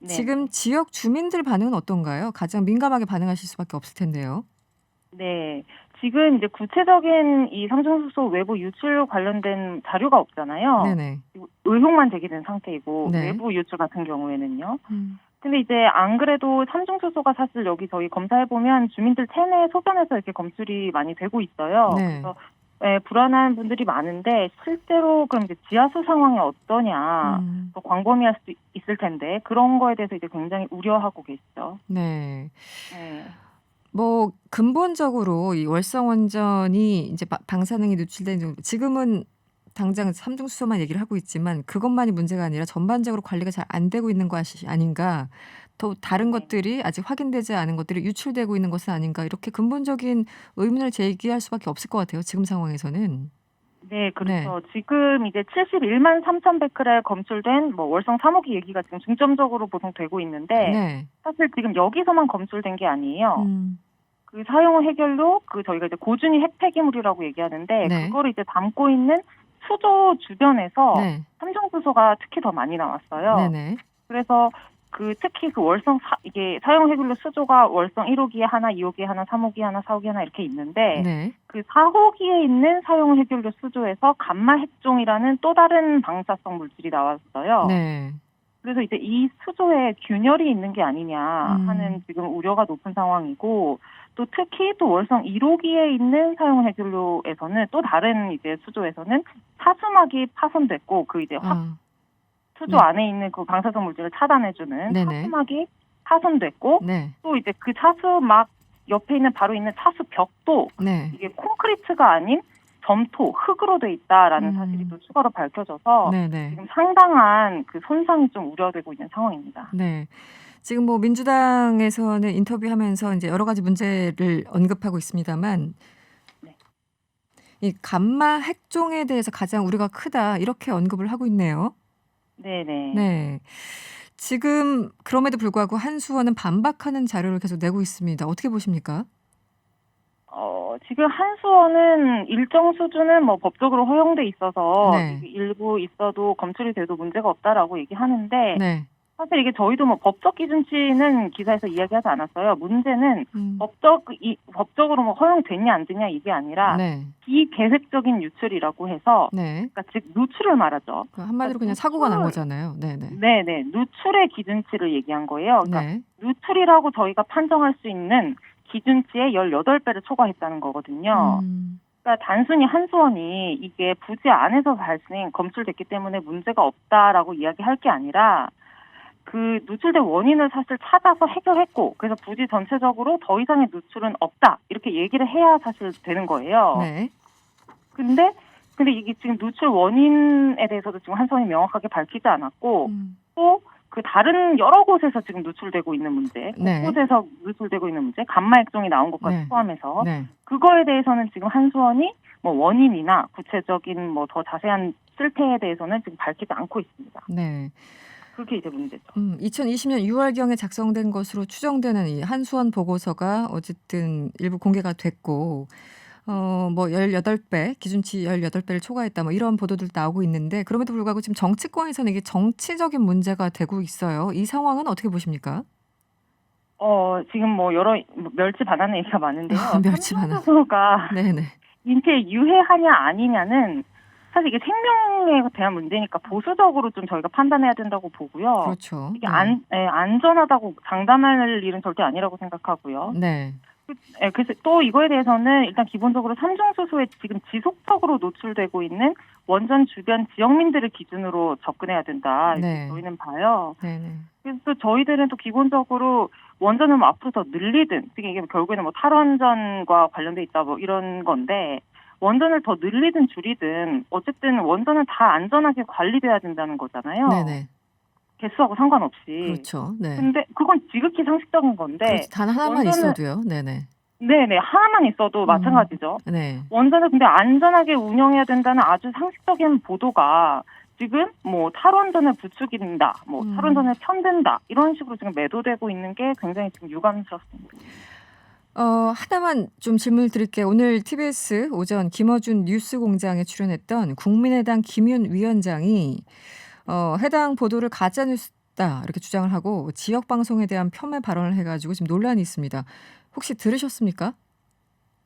네. 지금 지역 주민들 반응은 어떤가요? 가장 민감하게 반응하실 수밖에 없을 텐데요. 네. 지금 이제 구체적인 이 삼중수소 외부 유출 관련된 자료가 없잖아요. 네네. 의혹만 제기된 상태이고 네. 외부 유출 같은 경우에는요. 근데 이제 안 그래도 삼중수소가 사실 여기 저희 검사해보면 주민들 체내 소변에서 이렇게 검출이 많이 되고 있어요. 네. 그래서 불안한 분들이 많은데 실제로 그럼 이제 지하수 상황이 어떠냐 또 광범위할 수도 있을 텐데 그런 거에 대해서 이제 굉장히 우려하고 계시죠. 네. 네. 뭐 근본적으로 이 월성 원전이 이제 방사능이 누출된 정도 지금은 당장 삼중수소만 얘기를 하고 있지만 그것만이 문제가 아니라 전반적으로 관리가 잘 안 되고 있는 것이 아닌가. 또 다른 것들이 아직 확인되지 않은 것들이 유출되고 있는 것은 아닌가. 이렇게 근본적인 의문을 제기할 수밖에 없을 것 같아요. 지금 상황에서는. 네, 그렇죠. 지금 이제 71만 3,100km 검출된 뭐 월성 3호기 얘기가 지금 중점적으로 보통되고 있는데 네. 사실 지금 여기서만 검출된 게 아니에요. 그 사용 해결로 그 저희가 이제 고준위 핵폐기물이라고 얘기하는데 네. 그거를 이제 담고 있는 수조 주변에서 네. 삼중수소가 특히 더 많이 나왔어요. 네네. 그래서 그 특히 그 월성 이게 사용 해결로 수조가 월성 1호기에 하나, 2호기에 하나, 3호기에 하나, 4호기에 하나 이렇게 있는데 네. 그 4호기에 있는 사용 해결로 수조에서 감마 핵종이라는 또 다른 방사성 물질이 나왔어요. 네. 그래서 이제 이 수조에 균열이 있는 게 아니냐 하는 지금 우려가 높은 상황이고 또 특히 또 월성 1호기에 있는 사용 해결로에서는 또 다른 이제 수조에서는 사수막이 파손됐고 그 이제 수조 안에 있는 그 방사성 물질을 차단해주는 네네. 차수막이 파손됐고 네. 또 이제 그 차수막 옆에 있는 바로 있는 차수벽도 네. 이게 콘크리트가 아닌 점토, 흙으로 돼 있다라는 사실이 또 추가로 밝혀져서 네네. 지금 상당한 그 손상이 좀 우려되고 있는 상황입니다. 네. 지금 뭐 민주당에서는 인터뷰하면서 이제 여러 가지 문제를 언급하고 있습니다만 네. 이 감마 핵종에 대해서 가장 우려가 크다 이렇게 언급을 하고 있네요. 네네. 네. 지금 그럼에도 불구하고 한수원은 반박하는 자료를 계속 내고 있습니다. 어떻게 보십니까? 지금 한수원은 일정 수준은 뭐 법적으로 허용돼 있어서 네. 일부 있어도 검출이 돼도 문제가 없다라고 얘기하는데 네. 사실 이게 저희도 뭐 법적 기준치는 기사에서 이야기하지 않았어요. 문제는 법적으로 뭐 허용됐냐 안 됐냐 이게 아니라 네. 비계획적인 유출이라고 해서 네. 그러니까 즉 누출을 말하죠. 한마디로 그냥 사고가 난 거잖아요. 네네. 네네. 누출의 기준치를 얘기한 거예요. 그러니까 네. 누출이라고 저희가 판정할 수 있는 기준치의 18배를 초과했다는 거거든요. 그러니까 단순히 한수원이 이게 부지 안에서 발생 검출됐기 때문에 문제가 없다라고 이야기할 게 아니라 그 누출된 원인을 사실 찾아서 해결했고 그래서 부지 전체적으로 더 이상의 누출은 없다 이렇게 얘기를 해야 사실 되는 거예요. 네. 근데 이게 지금 누출 원인에 대해서도 지금 한수원이 명확하게 밝히지 않았고 또 그 다른 여러 곳에서 지금 누출되고 있는 문제, 네. 곳곳에서 누출되고 있는 문제, 감마 핵종이 나온 것까지 네. 포함해서 네. 그거에 대해서는 지금 한수원이 뭐 원인이나 구체적인 뭐 더 자세한 실태에 대해서는 지금 밝히지 않고 있습니다. 네. 그게 이제 문제죠. 2020년 6월경에 작성된 것으로 추정되는 이 한수원 보고서가 어쨌든 일부 공개가 됐고 뭐 18배, 기준치 18배를 초과했다 뭐 이런 보도들 나오고 있는데 그럼에도 불구하고 지금 정치권에서는 이게 정치적인 문제가 되고 있어요. 이 상황은 어떻게 보십니까? 지금 뭐 여러 멸치 바나나 얘기가 많은데요. 멸치 바나나. 삼중수소가 네네. 인체에 유해하냐 아니냐는 사실 이게 생명에 대한 문제니까 보수적으로 좀 저희가 판단해야 된다고 보고요. 그렇죠. 이게 안전하다고 장담할 일은 절대 아니라고 생각하고요. 네. 그래서 또 이거에 대해서는 일단 기본적으로 삼중수소에 지금 지속적으로 노출되고 있는 원전 주변 지역민들을 기준으로 접근해야 된다. 이렇게 네. 저희는 봐요. 네네. 그래서 또 저희들은 또 기본적으로 원전을 뭐 앞으로 더 늘리든, 이게 결국에는 뭐 탈원전과 관련돼 있다 뭐 이런 건데, 원전을 더 늘리든 줄이든 어쨌든 원전은 다 안전하게 관리돼야 된다는 거잖아요. 네네. 개수하고 상관없이. 그렇죠. 네. 근데 그건 지극히 상식적인 건데. 그렇지. 단 하나만 있어도요. 네네. 네네. 하나만 있어도 마찬가지죠. 네. 원전을 근데 안전하게 운영해야 된다는 아주 상식적인 보도가 지금 뭐 탈원전을 부추긴다, 뭐 탈원전을 편든다 이런 식으로 지금 매도되고 있는 게 굉장히 지금 유감스럽습니다. 하나만 좀 질문을 드릴게요. 오늘 TBS 오전 김어준 뉴스공장에 출연했던 국민의당 김윤 위원장이 해당 보도를 가짜뉴스다 이렇게 주장을 하고 지역 방송에 대한 폄훼 발언을 해가지고 지금 논란이 있습니다. 혹시 들으셨습니까?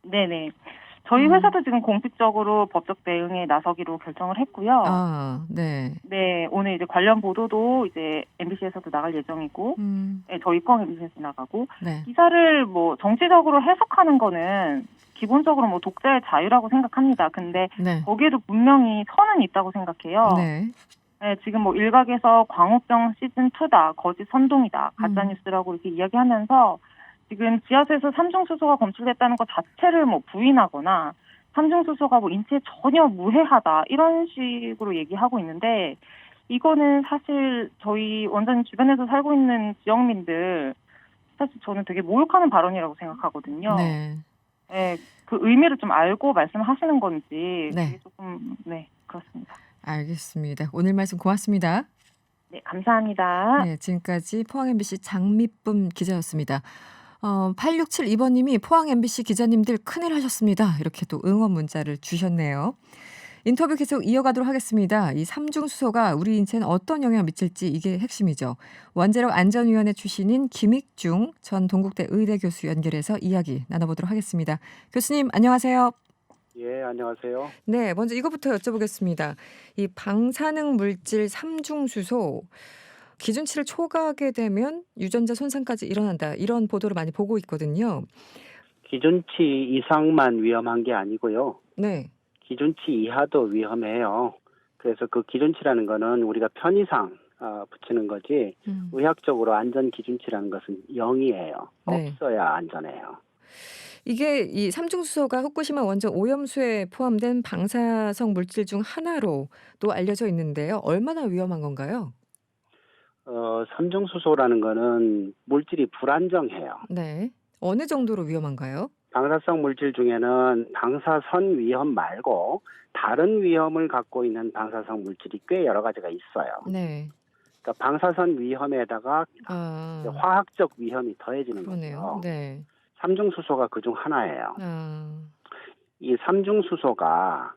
네네. 저희 회사도 지금 공식적으로 법적 대응에 나서기로 결정을 했고요. 네. 네, 오늘 이제 관련 보도도 이제 MBC에서도 나갈 예정이고, 네, 저희 건 MBC에서 나가고, 네. 기사를 뭐 정치적으로 해석하는 거는 기본적으로 뭐 독자의 자유라고 생각합니다. 근데 네. 거기에도 분명히 선은 있다고 생각해요. 네. 네, 지금 뭐 일각에서 광우병 시즌2다, 거짓 선동이다, 가짜뉴스라고 이렇게 이야기하면서 지금 지하수에서 삼중수소가 검출됐다는 것 자체를 뭐 부인하거나 삼중수소가 뭐 인체에 전혀 무해하다 이런 식으로 얘기하고 있는데 이거는 사실 저희 원전 주변에서 살고 있는 지역민들 사실 저는 되게 모욕하는 발언이라고 생각하거든요. 네. 네, 그 의미를 좀 알고 말씀하시는 건지 네. 그게 조금 그렇습니다. 알겠습니다. 오늘 말씀 고맙습니다. 네, 감사합니다. 네, 지금까지 포항 MBC 장미쁨 기자였습니다. 8672번님이 포항 MBC 기자님들 큰일 하셨습니다. 이렇게 또 응원 문자를 주셨네요. 인터뷰 계속 이어가도록 하겠습니다. 이 삼중수소가 우리 인체는 어떤 영향을 미칠지 이게 핵심이죠. 원자력 안전위원회 출신인 김익중 전 동국대 의대 교수 연결해서 이야기 나눠보도록 하겠습니다. 교수님 안녕하세요. 예, 안녕하세요. 네, 먼저 이것부터 여쭤보겠습니다. 이 방사능 물질 삼중수소 기준치를 초과하게 되면 유전자 손상까지 일어난다. 이런 보도를 많이 보고 있거든요. 기준치 이상만 위험한 게 아니고요. 네. 기준치 이하도 위험해요. 그래서 그 기준치라는 거는 우리가 편의상 붙이는 거지 의학적으로 안전 기준치라는 것은 0이에요. 네. 없어야 안전해요. 이게 이 삼중수소가 후쿠시마 원전 오염수에 포함된 방사성 물질 중 하나로 또 알려져 있는데요. 얼마나 위험한 건가요? 삼중수소라는 거는 물질이 불안정해요. 네. 어느 정도로 위험한가요? 방사성 물질 중에는 방사선 위험 말고 다른 위험을 갖고 있는 방사성 물질이 꽤 여러 가지가 있어요. 네. 그러니까 방사선 위험에다가 화학적 위험이 더해지는 그러네요. 거죠. 네. 삼중수소가 그중 하나예요. 이 삼중수소가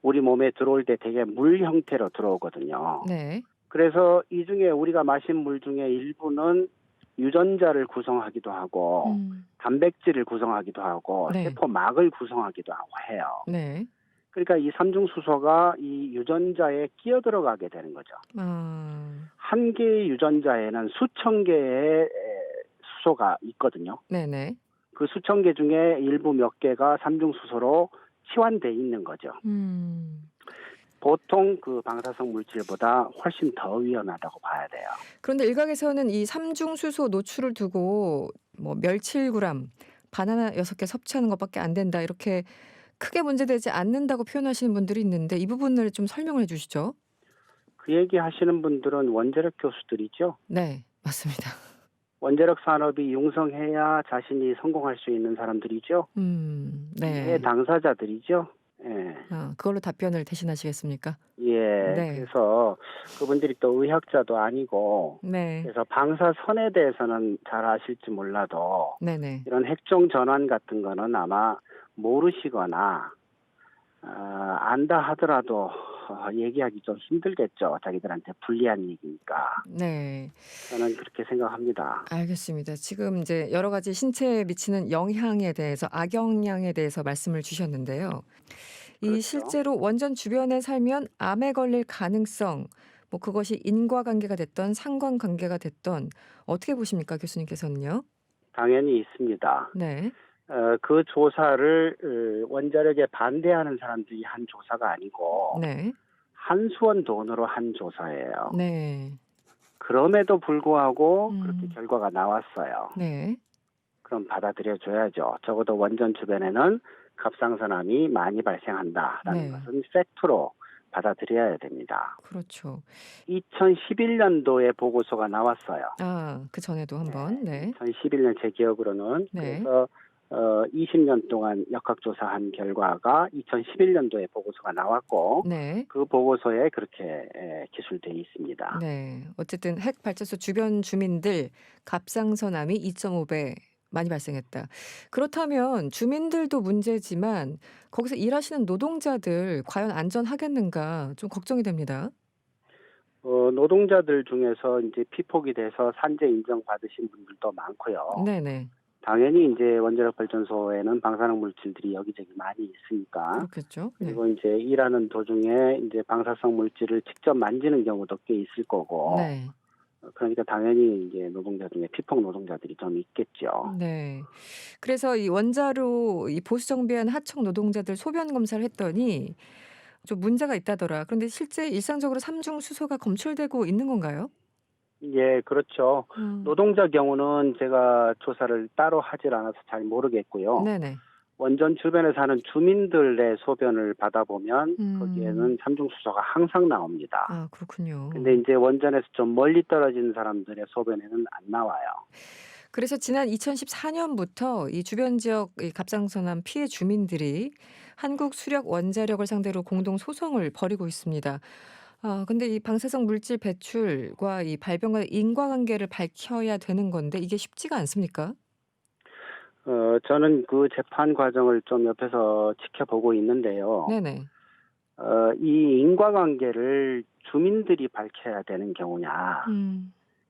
우리 몸에 들어올 때 되게 물 형태로 들어오거든요. 네. 그래서 이 중에 우리가 마신 물 중에 일부는 유전자를 구성하기도 하고 단백질을 구성하기도 하고 네. 세포막을 구성하기도 하고 해요. 네. 그러니까 이 삼중수소가 이 유전자에 끼어 들어가게 되는 거죠. 한 개의 유전자에는 수천 개의 수소가 있거든요. 네네. 그 수천 개 중에 일부 몇 개가 삼중수소로 치환돼 있는 거죠. 보통 그 방사성 물질보다 훨씬 더 위험하다고 봐야 돼요. 그런데 일각에서는 이 삼중수소 노출을 두고 뭐 멸7g, 바나나 6개 섭취하는 것밖에 안 된다. 이렇게 크게 문제되지 않는다고 표현하시는 분들이 있는데 이 부분을 좀 설명을 해 주시죠. 그 얘기 하시는 분들은 원자력 교수들이죠. 네, 맞습니다. 원자력 산업이 융성해야 자신이 성공할 수 있는 사람들이죠. 네. 당사자들이죠. 예. 예. 그걸로 답변을 대신하시겠습니까? 예. 네. 그래서 그분들이 또 의학자도 아니고 네. 그래서 방사선에 대해서는 잘 아실지 몰라도 네네. 이런 핵종 전환 같은 거는 아마 모르시거나 안다 하더라도 얘기하기 좀 힘들겠죠. 자기들한테 불리한 얘기니까. 네. 저는 그렇게 생각합니다. 알겠습니다. 지금 이제 여러 가지 신체에 미치는 영향에 대해서, 악영향에 대해서 말씀을 주셨는데요. 이 그렇죠. 실제로 원전 주변에 살면 암에 걸릴 가능성, 뭐 그것이 인과관계가 됐던 상관관계가 됐던 어떻게 보십니까, 교수님께서는요? 당연히 있습니다. 네. 그 조사를 원자력에 반대하는 사람들이 한 조사가 아니고 네. 한수원 돈으로 한 조사예요. 네. 그럼에도 불구하고 그렇게 결과가 나왔어요. 네. 그럼 받아들여줘야죠. 적어도 원전 주변에는 갑상선암이 많이 발생한다라는 네. 것은 팩트로 받아들여야 됩니다. 그렇죠. 2011년도에 보고서가 나왔어요. 그 전에도 한번. 네. 2011년 제 기억으로는 네. 그래서 20년 동안 역학조사한 결과가 2011년도에 보고서가 나왔고 네. 그 보고서에 그렇게 기술되어 있습니다. 네. 어쨌든 핵 발전소 주변 주민들 갑상선암이 2.5배 많이 발생했다. 그렇다면 주민들도 문제지만 거기서 일하시는 노동자들 과연 안전하겠는가 좀 걱정이 됩니다. 노동자들 중에서 이제 피폭이 돼서 산재 인정 받으신 분들도 많고요. 네네. 당연히 이제 원자력 발전소에는 방사능 물질들이 여기저기 많이 있으니까. 그렇겠죠. 네. 그리고 이제 일하는 도중에 이제 방사성 물질을 직접 만지는 경우도 꽤 있을 거고. 네. 그러니까 당연히 이제 노동자 중에 피폭 노동자들이 좀 있겠죠. 네. 그래서 이 원자로 이 보수 정비한 하청 노동자들 소변 검사를 했더니 좀 문제가 있다더라. 그런데 실제 일상적으로 삼중 수소가 검출되고 있는 건가요? 예, 그렇죠. 노동자 경우는 제가 조사를 따로 하질 않아서 잘 모르겠고요. 네네. 원전 주변에 사는 주민들의 소변을 받아보면 거기에는 삼중수소가 항상 나옵니다. 그렇군요. 근데 이제 원전에서 좀 멀리 떨어진 사람들의 소변에는 안 나와요. 그래서 지난 2014년부터 이 주변 지역 이 갑상선암 피해 주민들이 한국 수력 원자력을 상대로 공동 소송을 벌이고 있습니다. 근데 이 방사성 물질 배출과 이 발병과의 인과관계를 밝혀야 되는 건데 이게 쉽지가 않습니까? 저는 그 재판 과정을 좀 옆에서 지켜보고 있는데요. 네네. 이 인과관계를 주민들이 밝혀야 되는 경우냐,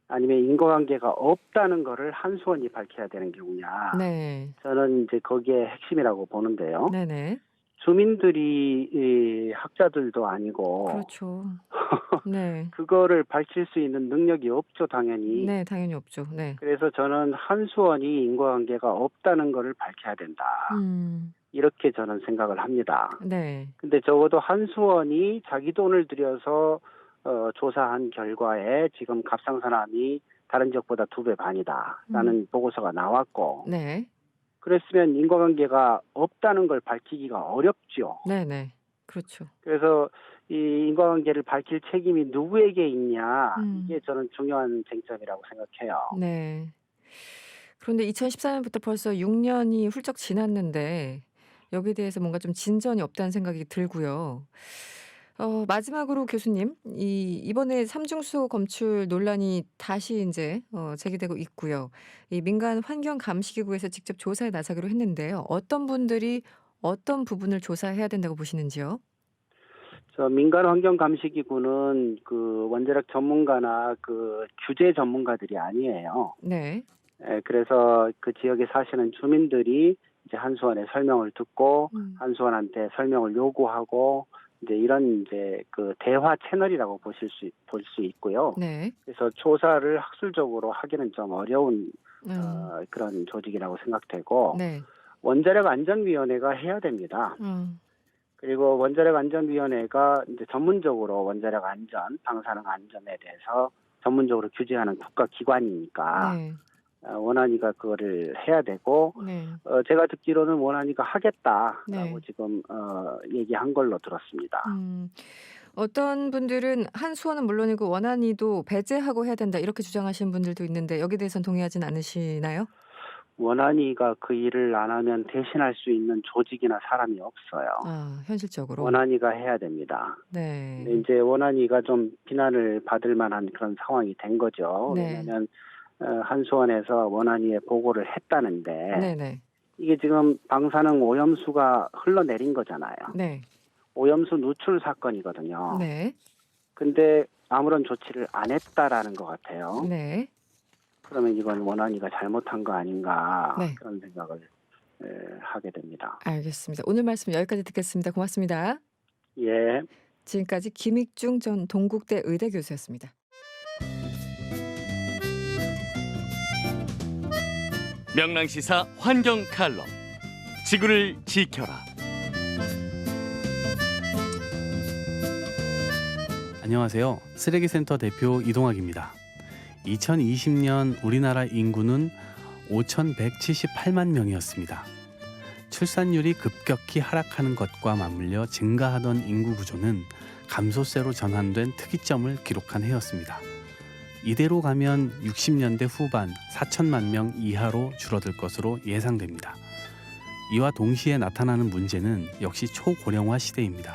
아니면 인과관계가 없다는 거를 한수원이 밝혀야 되는 경우냐. 네. 저는 이제 거기에 핵심이라고 보는데요. 네네. 주민들이 이 학자들도 아니고 그렇죠. 네. 그거를 밝힐 수 있는 능력이 없죠, 당연히. 네, 당연히 없죠. 네. 그래서 저는 한수원이 인과관계가 없다는 거를 밝혀야 된다. 이렇게 저는 생각을 합니다. 네. 근데 적어도 한수원이 자기 돈을 들여서 조사한 결과에 지금 갑상선암이 다른 지역보다 2배 반이다라는 보고서가 나왔고, 네. 그랬으면 인과관계가 없다는 걸 밝히기가 어렵죠. 네네. 그렇죠. 그래서 이 인과관계를 밝힐 책임이 누구에게 있냐, 이게 저는 중요한 쟁점이라고 생각해요. 네. 그런데 2014년부터 벌써 6년이 훌쩍 지났는데 여기에 대해서 뭔가 좀 진전이 없다는 생각이 들고요. 마지막으로 교수님, 이번에 삼중수소 검출 논란이 다시 이제 제기되고 있고요. 이 민간 환경감시기구에서 직접 조사에 나서기로 했는데요. 어떤 분들이 어떤 부분을 조사해야 된다고 보시는지요? 민간 환경감시기구는 그 원자력 전문가나 그 규제 전문가들이 아니에요. 네. 그래서 그 지역에 사시는 주민들이 이제 한수원의 설명을 듣고 한수원한테 설명을 요구하고 이제 이런 이제 그 대화 채널이라고 볼 수 있고요. 네. 그래서 조사를 학술적으로 하기는 좀 어려운 그런 조직이라고 생각되고 네. 원자력 안전위원회가 해야 됩니다. 그리고 원자력 안전위원회가 이제 전문적으로 원자력 안전, 방사능 안전에 대해서 전문적으로 규제하는 국가기관이니까 네. 원안위가 그거를 해야 되고 네. 제가 듣기로는 원안위가 하겠다라고 네. 지금 얘기한 걸로 들었습니다. 어떤 분들은 한수원은 물론이고 원안위도 배제하고 해야 된다 이렇게 주장하시는 분들도 있는데 여기에 대해서는 동의하진 않으시나요? 원안위가 그 일을 안 하면 대신할 수 있는 조직이나 사람이 없어요. 아, 현실적으로. 원안위가 해야 됩니다. 네. 근데 이제 원안위가 좀 비난을 받을 만한 그런 상황이 된 거죠. 네. 왜냐하면 한수원에서 원안위에 보고를 했다는데 네네. 이게 지금 방사능 오염수가 흘러내린 거잖아요. 네. 오염수 누출 사건이거든요. 네. 근데 아무런 조치를 안 했다라는 것 같아요. 네. 그러면 이건 원안위가 잘못한 거 아닌가 네. 그런 생각을 하게 됩니다. 알겠습니다. 오늘 말씀 여기까지 듣겠습니다. 고맙습니다. 예. 지금까지 김익중 전 동국대 의대 교수였습니다. 명랑시사 환경 칼럼. 지구를 지켜라. 안녕하세요. 쓰레기센터 대표 이동학입니다. 2020년 우리나라 인구는 5,178만 명이었습니다. 출산율이 급격히 하락하는 것과 맞물려 증가하던 인구 구조는 감소세로 전환된 특이점을 기록한 해였습니다. 이대로 가면 60년대 후반 4천만 명 이하로 줄어들 것으로 예상됩니다. 이와 동시에 나타나는 문제는 역시 초고령화 시대입니다.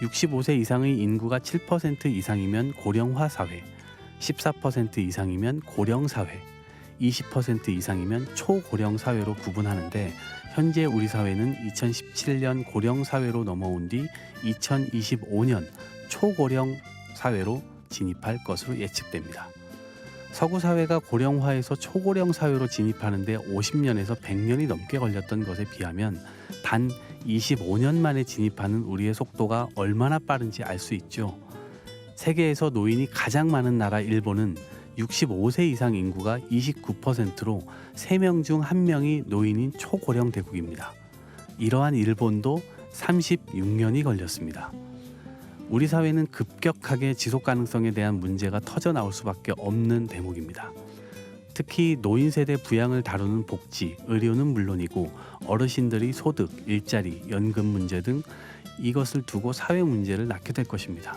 65세 이상의 인구가 7% 이상이면 고령화 사회, 14% 이상이면 고령 사회, 20% 이상이면 초고령 사회로 구분하는데 현재 우리 사회는 2017년 고령 사회로 넘어온 뒤 2025년 초고령 사회로 진입할 것으로 예측됩니다. 서구 사회가 고령화에서 초고령 사회로 진입하는데 50년에서 100년이 넘게 걸렸던 것에 비하면 단 25년 만에 진입하는 우리의 속도가 얼마나 빠른지 알 수 있죠. 세계에서 노인이 가장 많은 나라 일본은 65세 이상 인구가 29%로 3명 중 1명이 노인인 초고령 대국입니다. 이러한 일본도 36년이 걸렸습니다. 우리 사회는 급격하게 지속 가능성에 대한 문제가 터져 나올 수밖에 없는 대목입니다. 특히 노인 세대 부양을 다루는 복지, 의료는 물론이고 어르신들의 소득, 일자리, 연금 문제 등 이것을 두고 사회 문제를 낳게 될 것입니다.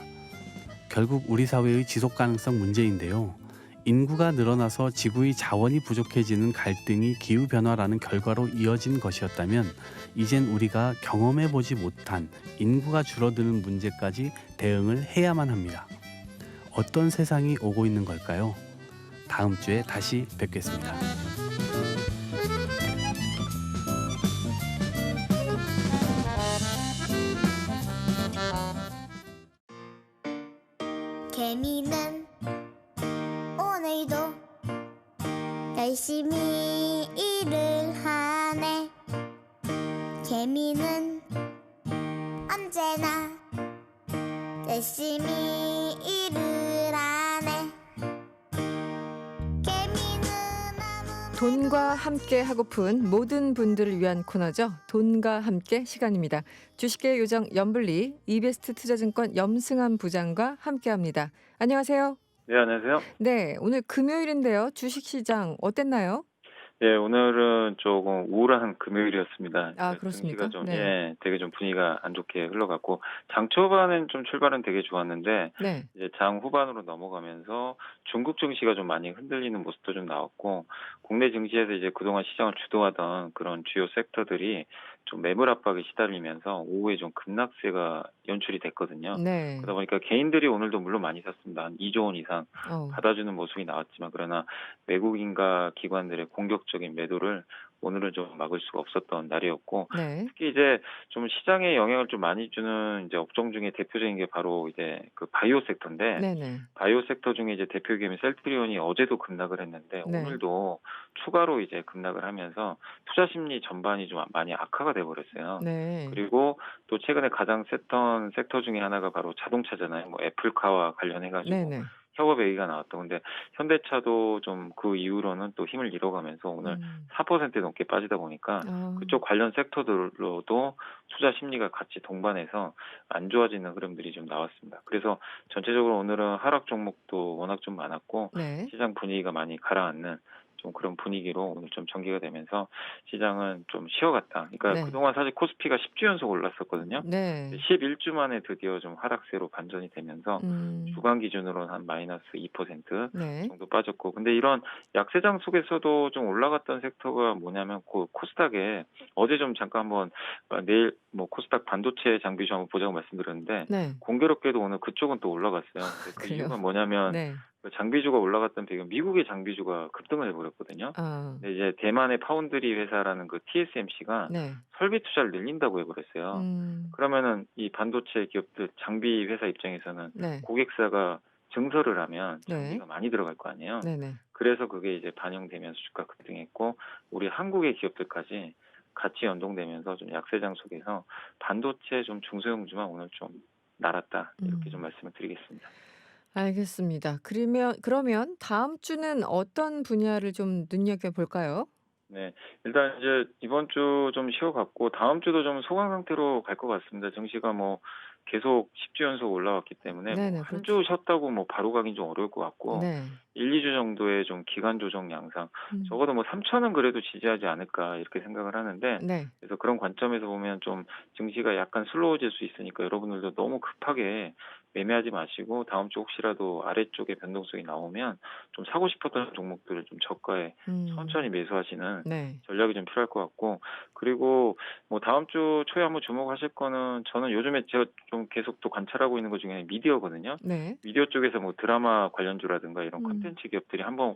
결국 우리 사회의 지속 가능성 문제인데요. 인구가 늘어나서 지구의 자원이 부족해지는 갈등이 기후변화라는 결과로 이어진 것이었다면 이젠 우리가 경험해보지 못한 인구가 줄어드는 문제까지 대응을 해야만 합니다. 어떤 세상이 오고 있는 걸까요? 다음 주에 다시 뵙겠습니다. 개미는 오늘도 열심히 일을 하네. 개미는 언제나 열심히 일을 하네. 돈과 함께 하고픈 모든 분들을 위한 코너죠. 돈과 함께 시간입니다. 주식계 요정 염블리 이베스트 투자증권 염승환 부장과 함께합니다. 안녕하세요. 네, 안녕하세요. 네, 오늘 금요일인데요. 주식시장 어땠나요? 네, 오늘은 조금 우울한 금요일이었습니다. 아, 그렇습니까? 좀, 네. 예, 되게 좀 분위기가 안 좋게 흘러갔고, 장 초반엔 좀 출발은 되게 좋았는데, 네. 이제 장 후반으로 넘어가면서 중국 증시가 좀 많이 흔들리는 모습도 좀 나왔고, 국내 증시에서 이제 그동안 시장을 주도하던 그런 주요 섹터들이 좀 매물 압박에 시달리면서 오후에 좀 급락세가 연출이 됐거든요. 네. 그러다 보니까 개인들이 오늘도 물론 많이 샀습니다. 한 2조 원 이상 받아주는 모습이 나왔지만, 그러나 외국인과 기관들의 공격적인 매도를 오늘은 좀 막을 수가 없었던 날이었고, 네. 특히 이제 좀 시장에 영향을 좀 많이 주는 이제 업종 중에 대표적인 게 바로 이제 그 바이오 섹터인데, 네네. 바이오 섹터 중에 이제 대표 기업인 셀트리온이 어제도 급락을 했는데 네. 오늘도 추가로 이제 급락을 하면서 투자 심리 전반이 좀 많이 악화가 돼 버렸어요. 네. 그리고 또 최근에 가장 셌던 섹터 중에 하나가 바로 자동차잖아요. 뭐 애플카와 관련해가지고 네네. 협업 얘기가 나왔던 건데 현대차도 좀 그 이후로는 또 힘을 잃어가면서 오늘 4% 넘게 빠지다 보니까 그쪽 관련 섹터들로도 투자 심리가 같이 동반해서 안 좋아지는 흐름들이 좀 나왔습니다. 그래서 전체적으로 오늘은 하락 종목도 워낙 좀 많았고 네. 시장 분위기가 많이 가라앉는 좀 그런 분위기로 오늘 좀 전개가 되면서 시장은 좀 쉬어갔다. 그러니까 네. 그동안 사실 코스피가 10주 연속 올랐었거든요. 네. 11주 만에 드디어 좀 하락세로 반전이 되면서 주간 기준으로는 한 마이너스 2% 네. 정도 빠졌고, 근데 이런 약세장 속에서도 좀 올라갔던 섹터가 뭐냐면 코스닥에 어제 좀 잠깐 한번 내일 뭐 코스닥 반도체 장비주 한번 보자고 말씀드렸는데 네. 공교롭게도 오늘 그쪽은 또 올라갔어요. 근데 그 그래요? 이유가 뭐냐면 네. 그 장비주가 올라갔던 배경 미국의 장비주가 급등을 해버렸거든요. 근데 이제 대만의 파운드리 회사라는 그 TSMC가 네. 설비 투자를 늘린다고 해버렸어요. 그러면은 이 반도체 기업들 장비 회사 입장에서는 네. 고객사가 증설을 하면 네. 장비가 많이 들어갈 거 아니에요. 네네. 그래서 그게 이제 반영되면서 주가 급등했고 우리 한국의 기업들까지 같이 연동되면서 좀 약세장 속에서 반도체 좀 중소형주만 오늘 좀 날았다 이렇게 좀 말씀을 드리겠습니다. 알겠습니다. 그러면 다음 주는 어떤 분야를 좀 눈여겨볼까요? 네, 일단 이제 이번 주 좀 쉬어갔고 다음 주도 좀 소강 상태로 갈 것 같습니다. 증시가 뭐 계속 10주 연속 올라왔기 때문에 네네, 한 주 쉬었다고 뭐 바로 가긴 좀 어려울 것 같고 네. 1, 2주 정도의 좀 기간 조정 양상 적어도 뭐 3천은 그래도 지지하지 않을까 이렇게 생각을 하는데 네. 그래서 그런 관점에서 보면 좀 증시가 약간 슬로워질 수 있으니까 여러분들도 너무 급하게 매매하지 마시고 다음 주 혹시라도 아래쪽에 변동성이 나오면 좀 사고 싶었던 종목들을 좀 저가에 천천히 매수하시는 네. 전략이 좀 필요할 것 같고 그리고 뭐 다음 주 초에 한번 주목하실 거는 저는 요즘에 제가 좀 계속 또 관찰하고 있는 것 중에 미디어거든요. 네. 미디어 쪽에서 뭐 드라마 관련주라든가 이런 콘텐츠 기업들이 한번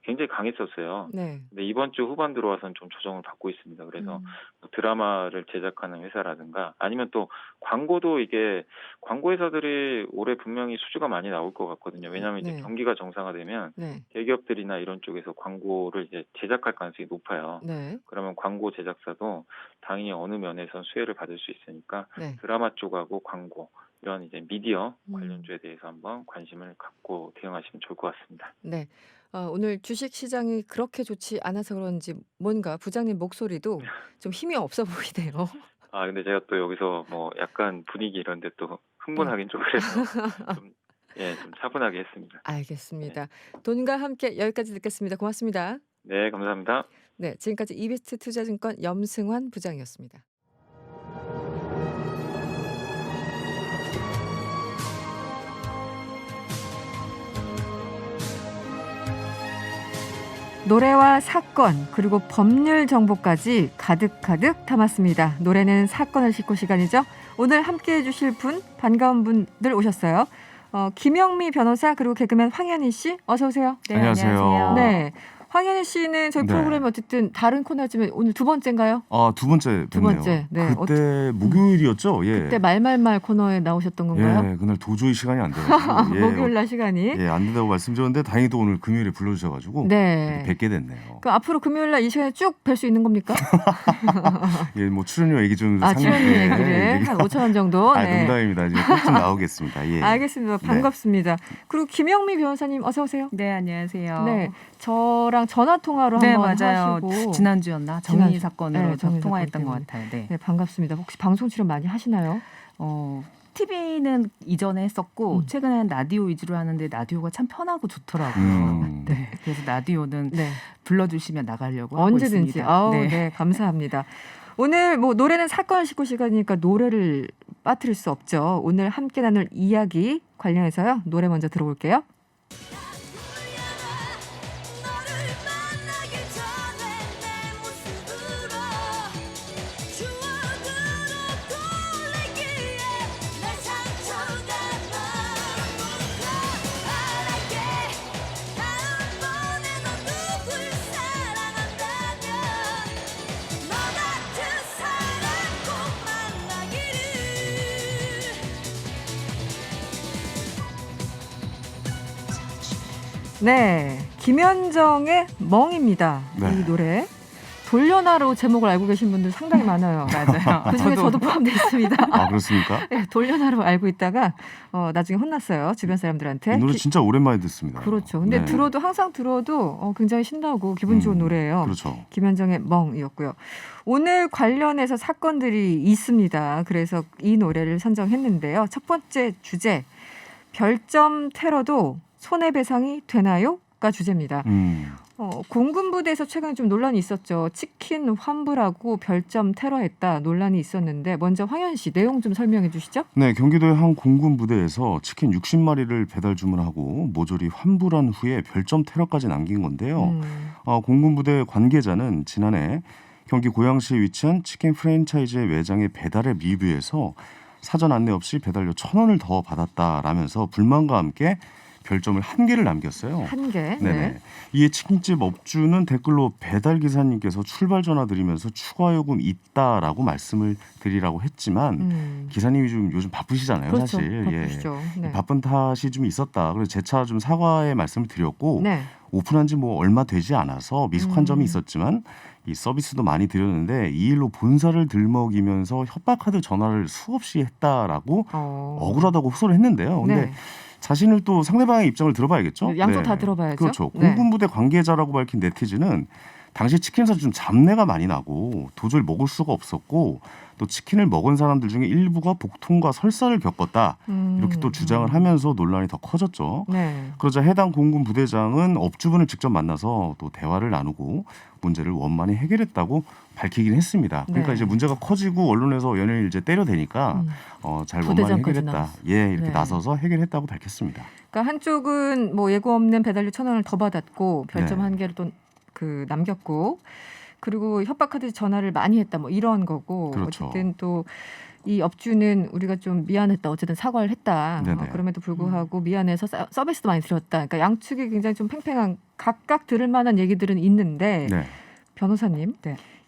굉장히 강했었어요. 네. 근데 이번 주 후반 들어와서는 좀 조정을 받고 있습니다. 그래서 뭐 드라마를 제작하는 회사라든가 아니면 또 광고도 이게 광고 회사들이 올해 분명히 수주가 많이 나올 것 같거든요. 왜냐하면 이제 네. 경기가 정상화되면 네. 대기업들이나 이런 쪽에서 광고를 이제 제작할 가능성이 높아요. 네. 그러면 광고 제작사도 당연히 어느 면에선 수혜를 받을 수 있으니까 네. 드라마 쪽하고 광고 이런 이제 미디어 관련주에 대해서 한번 관심을 갖고 대응하시면 좋을 것 같습니다. 네. 오늘 주식 시장이 그렇게 좋지 않아서 그런지 뭔가 부장님 목소리도 좀 힘이 없어 보이네요. 아, 근데 제가 또 여기서 뭐 약간 분위기 이런데 또 흥분하긴 좀 그래서 좀 차분하게 했습니다. 알겠습니다. 돈과 함께 여기까지 듣겠습니다. 고맙습니다. 네, 감사합니다. 네, 지금까지 이베스트 투자증권 염승환 부장이었습니다. 노래와 사건 그리고 법률 정보까지 가득가득 담았습니다. 노래는 사건을 싣고 시간이죠. 오늘 함께해 주실 분 반가운 분들 오셨어요. 김영미 변호사 그리고 개그맨 황현희 씨 어서 오세요. 네, 안녕하세요. 네. 황현희 씨는 저희 프로그램 어쨌든 다른 코너지만 오늘 두 번째인가요? 두 번째 두 번째. 네. 그때 목요일이었죠. 예. 그때 말말말 코너에 나오셨던 건가요? 예, 그날 도저히 시간이 안 돼가지고 목요일 날 시간이 안 된다고 말씀드렸는데 다행히도 오늘 금요일에 불러주셔가지고 네. 뵙게 됐네요. 그 앞으로 금요일 날 이 시간에 쭉 뵐 수 있는 겁니까? 예, 뭐 출연료 얘기 좀 출연료 얘기를 한 5천 원 정도. 네. 농담입니다. 지금 꼭 좀 나오겠습니다. 예. 알겠습니다. 반갑습니다. 그리고 김영미 변호사님 어서 오세요. 네, 안녕하세요. 네, 저랑 전화 통화로 네, 한번 맞아요. 하시고 지난주였나 정의 사건으로 정의 통화했던 사건 것 같아요. 네. 네, 반갑습니다. 혹시 방송 출연 많이 하시나요? TV는 이전에 했었고 최근에는 라디오 위주로 하는데 라디오가 참 편하고 좋더라고요. 네, 그래서 라디오는 불러주시면 나가려고 하고 언제든지. 있습니다. 네, 감사합니다. 오늘 뭐 노래는 사건을 싣고 시간이니까 노래를 빠뜨릴 수 없죠. 오늘 함께 나눌 이야기 관련해서요. 노래 먼저 들어볼게요. 네, 김현정의 멍입니다. 네. 이 노래 돌려나로 제목을 알고 계신 분들 상당히 많아요. 맞아요. 그중에 저도 포함되어 있습니다. 아, 그렇습니까? 네, 돌려나로 알고 있다가 나중에 혼났어요. 주변 사람들한테. 이 노래 진짜 오랜만에 듣습니다. 그렇죠. 근데 네. 항상 들어도 굉장히 신나고 기분 좋은 노래예요. 그렇죠. 김현정의 멍이었고요. 오늘 관련해서 사건들이 있습니다. 그래서 이 노래를 선정했는데요. 첫 번째 주제, 별점 테러도 손해배상이 되나요?가 주제입니다. 공군 부대에서 최근에 좀 논란이 있었죠. 치킨 환불하고 별점 테러했다 논란이 있었는데 먼저 황현 씨 내용 좀 설명해 주시죠. 네, 경기도의 한 공군 부대에서 치킨 60마리를 배달 주문하고 모조리 환불한 후에 별점 테러까지 남긴 건데요. 공군 부대 관계자는 지난해 경기 고양시에 위치한 치킨 프랜차이즈의 매장의 배달앱 리뷰에서 사전 안내 없이 배달료 1,000원을 더 받았다라면서 불만과 함께 별점을 1개를 남겼어요. 1개. 네네. 네. 이에 치킨집 업주는 댓글로 배달 기사님께서 출발 전화 드리면서 추가 요금 있다라고 말씀을 드리라고 했지만 기사님이 좀 요즘 바쁘시잖아요, 그렇죠. 사실. 바쁘시죠. 네. 바쁜 탓이 좀 있었다. 그래서 재차 좀 사과의 말씀을 드렸고 네. 오픈한 지 뭐 얼마 되지 않아서 미숙한 점이 있었지만 이 서비스도 많이 드렸는데 이 일로 본사를 들먹이면서 협박하듯 전화를 수없이 했다라고 억울하다고 호소를 했는데요. 근데 네. 자신을 또 상대방의 입장을 들어봐야겠죠. 양쪽 다 들어봐야죠. 그렇죠. 네. 공군부대 관계자라고 밝힌 네티즌은 당시 치킨에서 좀 잡내가 많이 나고 도저히 먹을 수가 없었고 또 치킨을 먹은 사람들 중에 일부가 복통과 설사를 겪었다. 이렇게 또 주장을 하면서 논란이 더 커졌죠. 네. 그러자 해당 공군 부대장은 업주분을 직접 만나서 또 대화를 나누고 문제를 원만히 해결했다고 밝히긴 했습니다. 그러니까 네. 이제 문제가 커지고 언론에서 연일 이제 때려대니까 잘 원만히 부대장까지 해결했다. 나왔어. 예, 이렇게 네. 나서서 해결했다고 밝혔습니다. 그러니까 한쪽은 뭐 예고 없는 배달료 1,000원을 더 받았고 별점 네. 1개를 또 남겼고 그리고 협박하듯이 전화를 많이 했다 뭐 이런 거고 그렇죠. 어쨌든 또 이 업주는 우리가 좀 미안했다 어쨌든 사과를 했다 그럼에도 불구하고 미안해서 서비스도 많이 드렸다 그러니까 양측이 굉장히 좀 팽팽한 각각 들을 만한 얘기들은 있는데 네. 변호사님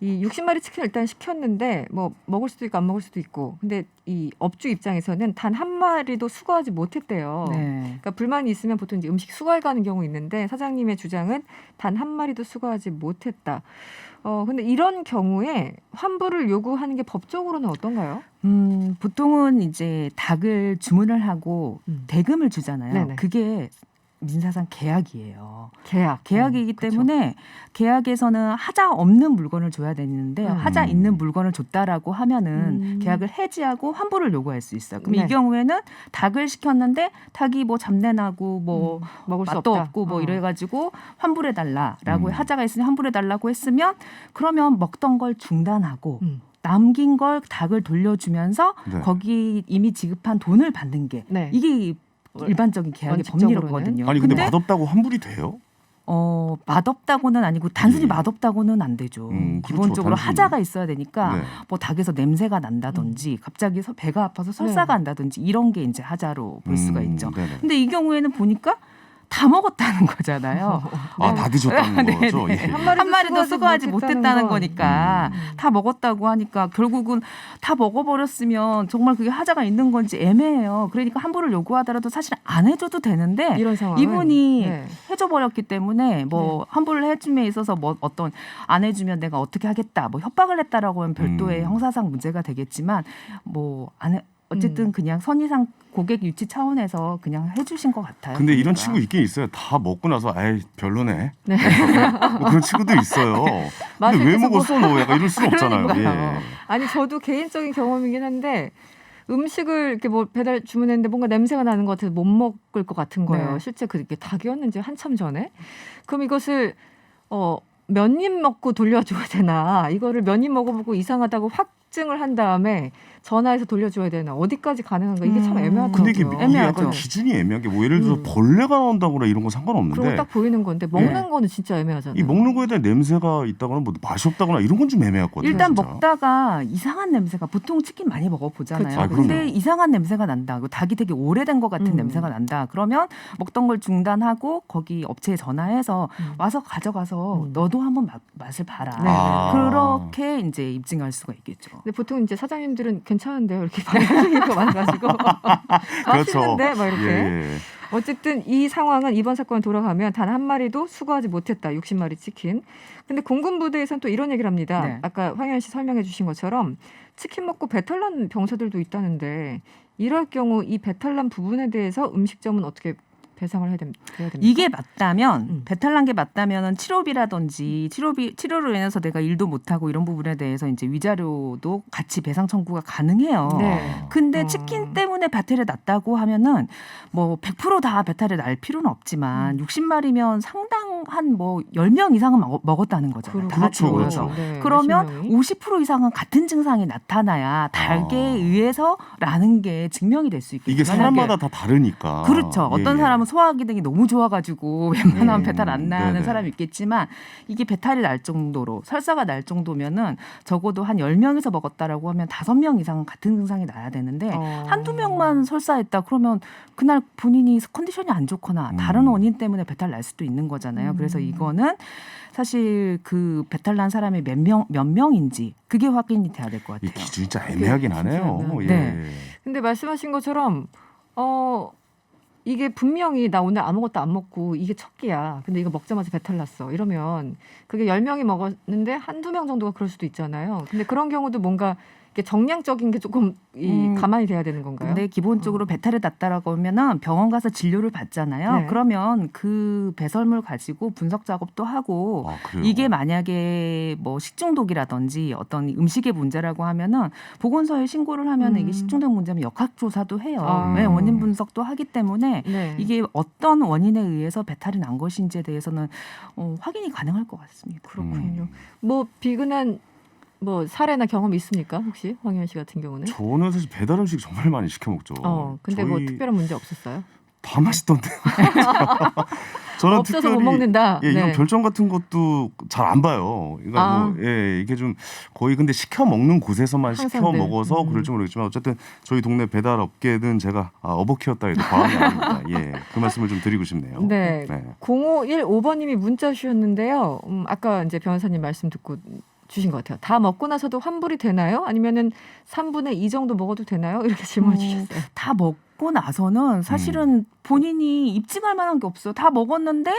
이 60마리 치킨을 일단 시켰는데 뭐 먹을 수도 있고 안 먹을 수도 있고 근데 이 업주 입장에서는 단 한 마리도 수거하지 못했대요. 네. 그러니까 불만이 있으면 보통 이제 음식 수거해 가는 경우 있는데 사장님의 주장은 단 한 마리도 수거하지 못했다. 근데 이런 경우에 환불을 요구하는 게 법적으로는 어떤가요? 보통은 이제 닭을 주문을 하고 대금을 주잖아요. 네네. 그게 민사상 계약이에요. 계약이기 때문에 계약에서는 하자 없는 물건을 줘야 되는데 하자 있는 물건을 줬다라고 하면은 계약을 해지하고 환불을 요구할 수 있어요. 그럼 네. 이 경우에는 닭을 시켰는데 닭이 뭐 잡내나고 뭐 먹을 수 맛도 없다. 없고 뭐 이래가지고 환불해 달라라고 하자가 있으니 환불해 달라고 했으면 그러면 먹던 걸 중단하고 남긴 걸 닭을 돌려주면서 네. 거기 이미 지급한 돈을 받는 게 이게 일반적인 계약의 법리로거든요. 아니 근데 맛없다고 환불이 돼요? 맛없다고는 아니고 단순히 맛없다고는 안 되죠. 기본적으로 단순히. 하자가 있어야 되니까 네. 뭐 닭에서 냄새가 난다든지 갑자기 배가 아파서 설사가 한다든지 이런 게 이제 하자로 볼 수가 있죠. 네네. 근데 이 경우에는 보니까 다 먹었다는 거잖아요. 다 드셨다는 거죠. 예. 한 마리도 수거하지 못했다는 거니까 다 먹었다고 하니까 결국은 다 먹어버렸으면 정말 그게 하자가 있는 건지 애매해요. 그러니까 환불을 요구하더라도 사실 안 해줘도 되는데 이런 상황은? 이분이 네. 해줘버렸기 때문에 뭐 환불을 해줌에 있어서 뭐 어떤 안 해주면 내가 어떻게 하겠다 뭐 협박을 했다라고 하면 별도의 형사상 문제가 되겠지만 뭐 안 어쨌든 그냥 선의상 고객 유치 차원에서 그냥 해주신 것 같아요. 근데 이런 그러니까. 친구 있긴 있어요. 다 먹고 나서 아이 별로네. 네. 뭐 그런 친구도 있어요. 근데 왜 먹었어 너? 약간 이럴 수는 없잖아요. 예. 아니 저도 개인적인 경험이긴 한데 음식을 이렇게 뭐 배달 주문했는데 뭔가 냄새가 나는 것 같아서 못 먹을 것 같은 거예요. 네. 실제 그게 닭이었는지 한참 전에. 그럼 이것을 몇 입 먹고 돌려줘야 되나? 이거를 몇 입 먹어보고 이상하다고 확증을 한 다음에 전화해서 돌려줘야 되나? 어디까지 가능한가? 이게 참 애매하더라고요. 근데 이게 약간 기준이 애매한 게 뭐 예를 들어서 벌레가 나온다거나 이런 건 상관없는데 그런 거 딱 보이는 건데 먹는 거는 진짜 애매하잖아요. 이 먹는 거에 대한 냄새가 있다거나 뭐 맛이 없다거나 이런 건 좀 애매하거든요. 일단 진짜. 먹다가 이상한 냄새가 보통 치킨 많이 먹어보잖아요. 그렇죠. 근데 그럼요. 이상한 냄새가 난다. 닭이 되게 오래된 것 같은 냄새가 난다. 그러면 먹던 걸 중단하고 거기 업체에 전화해서 와서 가져가서 너도 한번 맛을 봐라. 네. 그렇게 이제 입증할 수가 있겠죠. 근데 보통 이제 사장님들은 괜찮은데요. 이렇게 반응이 많아가지고 맛있는데 막 이렇게. 예. 어쨌든 이 상황은 이번 사건 돌아가면 단 한 마리도 수거하지 못했다. 60마리 치킨. 근데 공군 부대에서는 또 이런 얘기를 합니다. 네. 아까 황현 씨 설명해 주신 것처럼 치킨 먹고 배탈 난 병사들도 있다는데 이럴 경우 이 배탈 난 부분에 대해서 음식점은 어떻게 배상을 해야 됩니까? 이게 맞다면 배탈 난 게 맞다면은 치료비라든지 치료로 인해서 내가 일도 못 하고 이런 부분에 대해서 이제 위자료도 같이 배상 청구가 가능해요. 네. 근데 치킨 때문에 배탈이 났다고 하면은 뭐 100%다 배탈이 날 필요는 없지만 60마리면 상당한 뭐 10명 이상은 먹었다는 거잖아요. 다 같이 모여서. 네, 그러면 50% 이상은 같은 증상이 나타나야 닭에 의해서라는 게 증명이 될 수 있겠죠. 이게 사람마다 다 다르니까. 그렇죠. 어떤 사람은 소화 기능이 너무 좋아가지고 웬만하면 배탈 안 나는 네네. 사람이 있겠지만 이게 배탈이 날 정도로 설사가 날 정도면은 적어도 한 10명에서 먹었다라고 하면 5명 이상은 같은 증상이 나야 되는데 한두 명만 설사했다 그러면 그날 본인이 컨디션이 안 좋거나 다른 원인 때문에 배탈 날 수도 있는 거잖아요. 그래서 이거는 사실 그 배탈 난 사람이 몇 명인지 그게 확인이 돼야 될 것 같아요. 이 기준이 진짜 애매하긴 하네요. 예. 네. 근데 말씀하신 것처럼 이게 분명히 나 오늘 아무것도 안 먹고 이게 첫 끼야. 근데 이거 먹자마자 배탈 났어. 이러면 그게 10명이 먹었는데 한두 명 정도가 그럴 수도 있잖아요. 근데 그런 경우도 뭔가 이게 정량적인 게 조금 가만히 돼야 되는 건가요? 근데 기본적으로 배탈이 났다라고 하면은 병원 가서 진료를 받잖아요. 네. 그러면 그 배설물 가지고 분석 작업도 하고 이게 만약에 뭐 식중독이라든지 어떤 음식의 문제라고 하면은 보건소에 신고를 하면 이게 식중독 문제면 역학조사도 해요. 네, 원인 분석도 하기 때문에 이게 어떤 원인에 의해서 배탈이 난 것인지에 대해서는 확인이 가능할 것 같습니다. 그렇군요. 뭐 비근한 뭐 사례나 경험이 있습니까? 혹시 황희연 씨 같은 경우는? 저는 사실 배달 음식 정말 많이 시켜 먹죠. 근데 뭐 특별한 문제 없었어요? 다 맛있던데요. 저는 없어서 특별히, 못 먹는다. 예, 이런 별점 같은 것도 잘 안 봐요. 그러니까 이게 좀 거의 근데 시켜 먹는 곳에서만 시켜 먹어서 그럴지 모르겠지만 어쨌든 저희 동네 배달 업계는 제가 어버키였다 해도 과언이 아닙니다. 예, 그 말씀을 좀 드리고 싶네요. 네. 0515번님이 문자 주셨는데요. 아까 이제 변호사님 말씀 듣고 주신 것 같아요. 다 먹고 나서도 환불이 되나요? 아니면은 3분의 2 정도 먹어도 되나요? 이렇게 질문 주셨어요. 다 먹고 나서는 사실은 본인이 입증할 만한 게 없어요. 다 먹었는데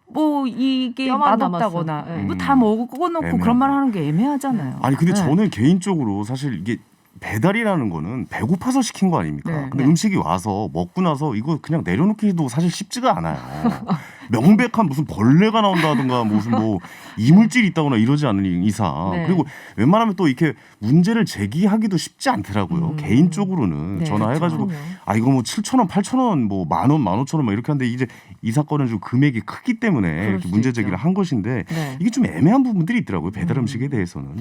뭐 이게 맛없다거나 뭐 다 먹어놓고 그런 말 하는 게 애매하잖아요. 아니 근데 저는 개인적으로 사실 이게 배달이라는 거는 배고파서 시킨 거 아닙니까? 근데 음식이 와서 먹고 나서 이거 그냥 내려놓기도 사실 쉽지가 않아요. 명백한 무슨 벌레가 나온다든가 무슨 뭐 이물질이 있다거나 이러지 않는 이상 그리고 웬만하면 또 이렇게 문제를 제기하기도 쉽지 않더라고요. 개인적으로는 전화해가지고 이거 뭐 7,000원, 8,000원, 뭐 10,000원, 15,000원 막 이렇게 하는데 이제 이 사건은 좀 금액이 크기 때문에 이렇게 문제 제기를 한 것인데 이게 좀 애매한 부분들이 있더라고요. 배달 음식에 대해서는.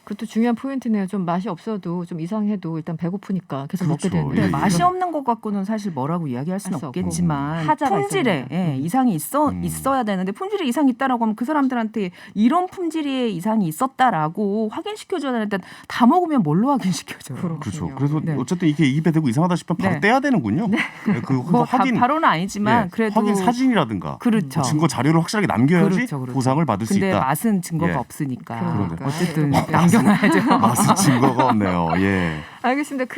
그것도 중요한 포인트네요. 좀 맛이 없어도 좀 이상해도 일단 배고프니까 계속 먹게 되는데 맛이 없는 것 갖고는 사실 뭐라고 이야기할 수는 없겠지만 품질에 이상이 있어야 되는데 품질에 이상이 있다라고 하면 그 사람들한테 이런 품질의 이상이 있었다라고 확인시켜줘야 되는데 다 먹으면 뭘로 확인시켜줘요? 그렇죠. 그래서 어쨌든 이게 입에 대고 이상하다 싶으면 바로 떼야 되는군요. 뭐 바로는 아니지만 그래도 확인 사진이라든가 그렇죠. 증거 자료를 확실하게 남겨야지 보상을 받을 수 있다. 근데 맛은 증거가 없으니까 어쨌든 남겨놔야죠. 맛은 증거가 없네요. 예. 알겠습니다.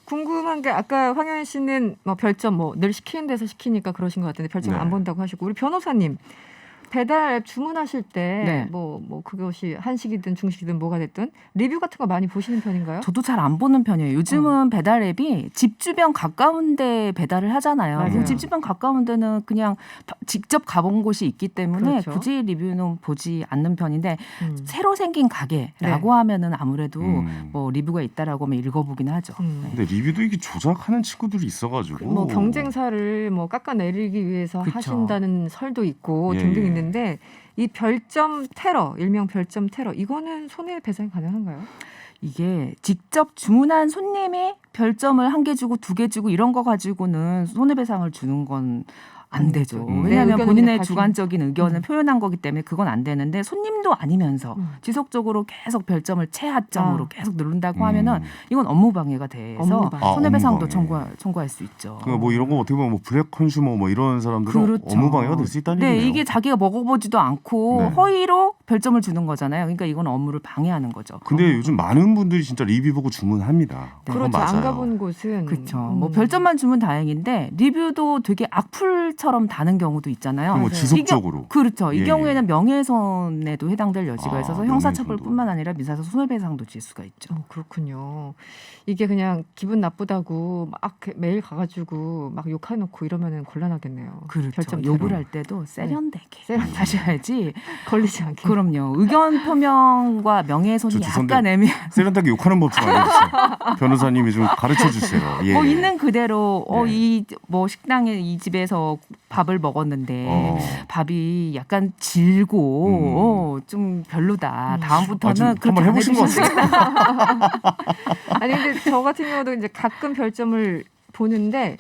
궁금한 게 아까 황효연 씨는 뭐 별점 뭐 늘 시키는 데서 시키니까 그러신 것 같은데 별점 안 본다고 하시고 우리 변호사님 배달 앱 주문하실 때 뭐 그것이 한식이든 중식이든 뭐가 됐든 리뷰 같은 거 많이 보시는 편인가요? 저도 잘 안 보는 편이에요. 요즘은 배달 앱이 집 주변 가까운 데 배달을 하잖아요. 집 주변 가까운 데는 그냥 직접 가본 곳이 있기 때문에 굳이 리뷰는 보지 않는 편인데 새로 생긴 가게라고 하면은 아무래도 뭐 리뷰가 있다라고 하면 읽어보긴 하죠. 근데 리뷰도 이게 조작하는 친구들이 있어가지고 뭐 경쟁사를 뭐 깎아내리기 위해서 하신다는 설도 있고 등등 있는데 이 별점 테러, 일명 별점 테러 이거는 손해배상이 가능한가요? 이게 직접 주문한 손님이 별점을 1개 주고 2개 주고 이런 거 가지고는 손해배상을 주는 건 안 되죠. 왜냐하면 본인의 주관적인 의견을 표현한 거기 때문에 그건 안 되는데 손님도 아니면서 지속적으로 계속 별점을 최하점으로 계속 누른다고 하면은 이건 업무 방해가 돼서 손해배상도 청구할 수 있죠. 그러니까 뭐 이런 거 어떻게 보면 뭐 블랙 컨슈머 뭐 이런 사람들은 업무 방해가 될 수 있다는 얘기네요. 이게 자기가 먹어보지도 않고 허위로 별점을 주는 거잖아요. 그러니까 이건 업무를 방해하는 거죠. 근데 요즘 많은 분들이 진짜 리뷰 보고 주문합니다. 그렇죠. 안 안 가본 곳은 그렇죠. 뭐 별점만 주면 다행인데 리뷰도 되게 악플처럼 다는 경우도 있잖아요. 뭐 지속적으로. 그렇죠. 이 예, 경우에는 명예훼손에도 해당될 여지가 있어서 형사처벌뿐만 아니라 민사상 손해배상도 질 수가 있죠. 그렇군요. 이게 그냥 기분 나쁘다고 막 매일 가가지고 막 욕해놓고 이러면은 곤란하겠네요. 그렇죠. 별점 욕을 할 때도 세련되게 하셔야지 걸리지 않게. 그럼요. 의견 표명과 명예훼손이 약간 애매한. 세련되게 욕하는 법 좀 알려주세요. 변호사님이 좀 가르쳐 주세요. 예. 있는 그대로 이 뭐 식당에 이 집에서 밥을 먹었는데 밥이 약간 질고 좀 별로다. 다음부터는 그렇게 한번 해보신 것 같아요. 아니 근데 저 같은 경우도 이제 가끔 별점을 보는데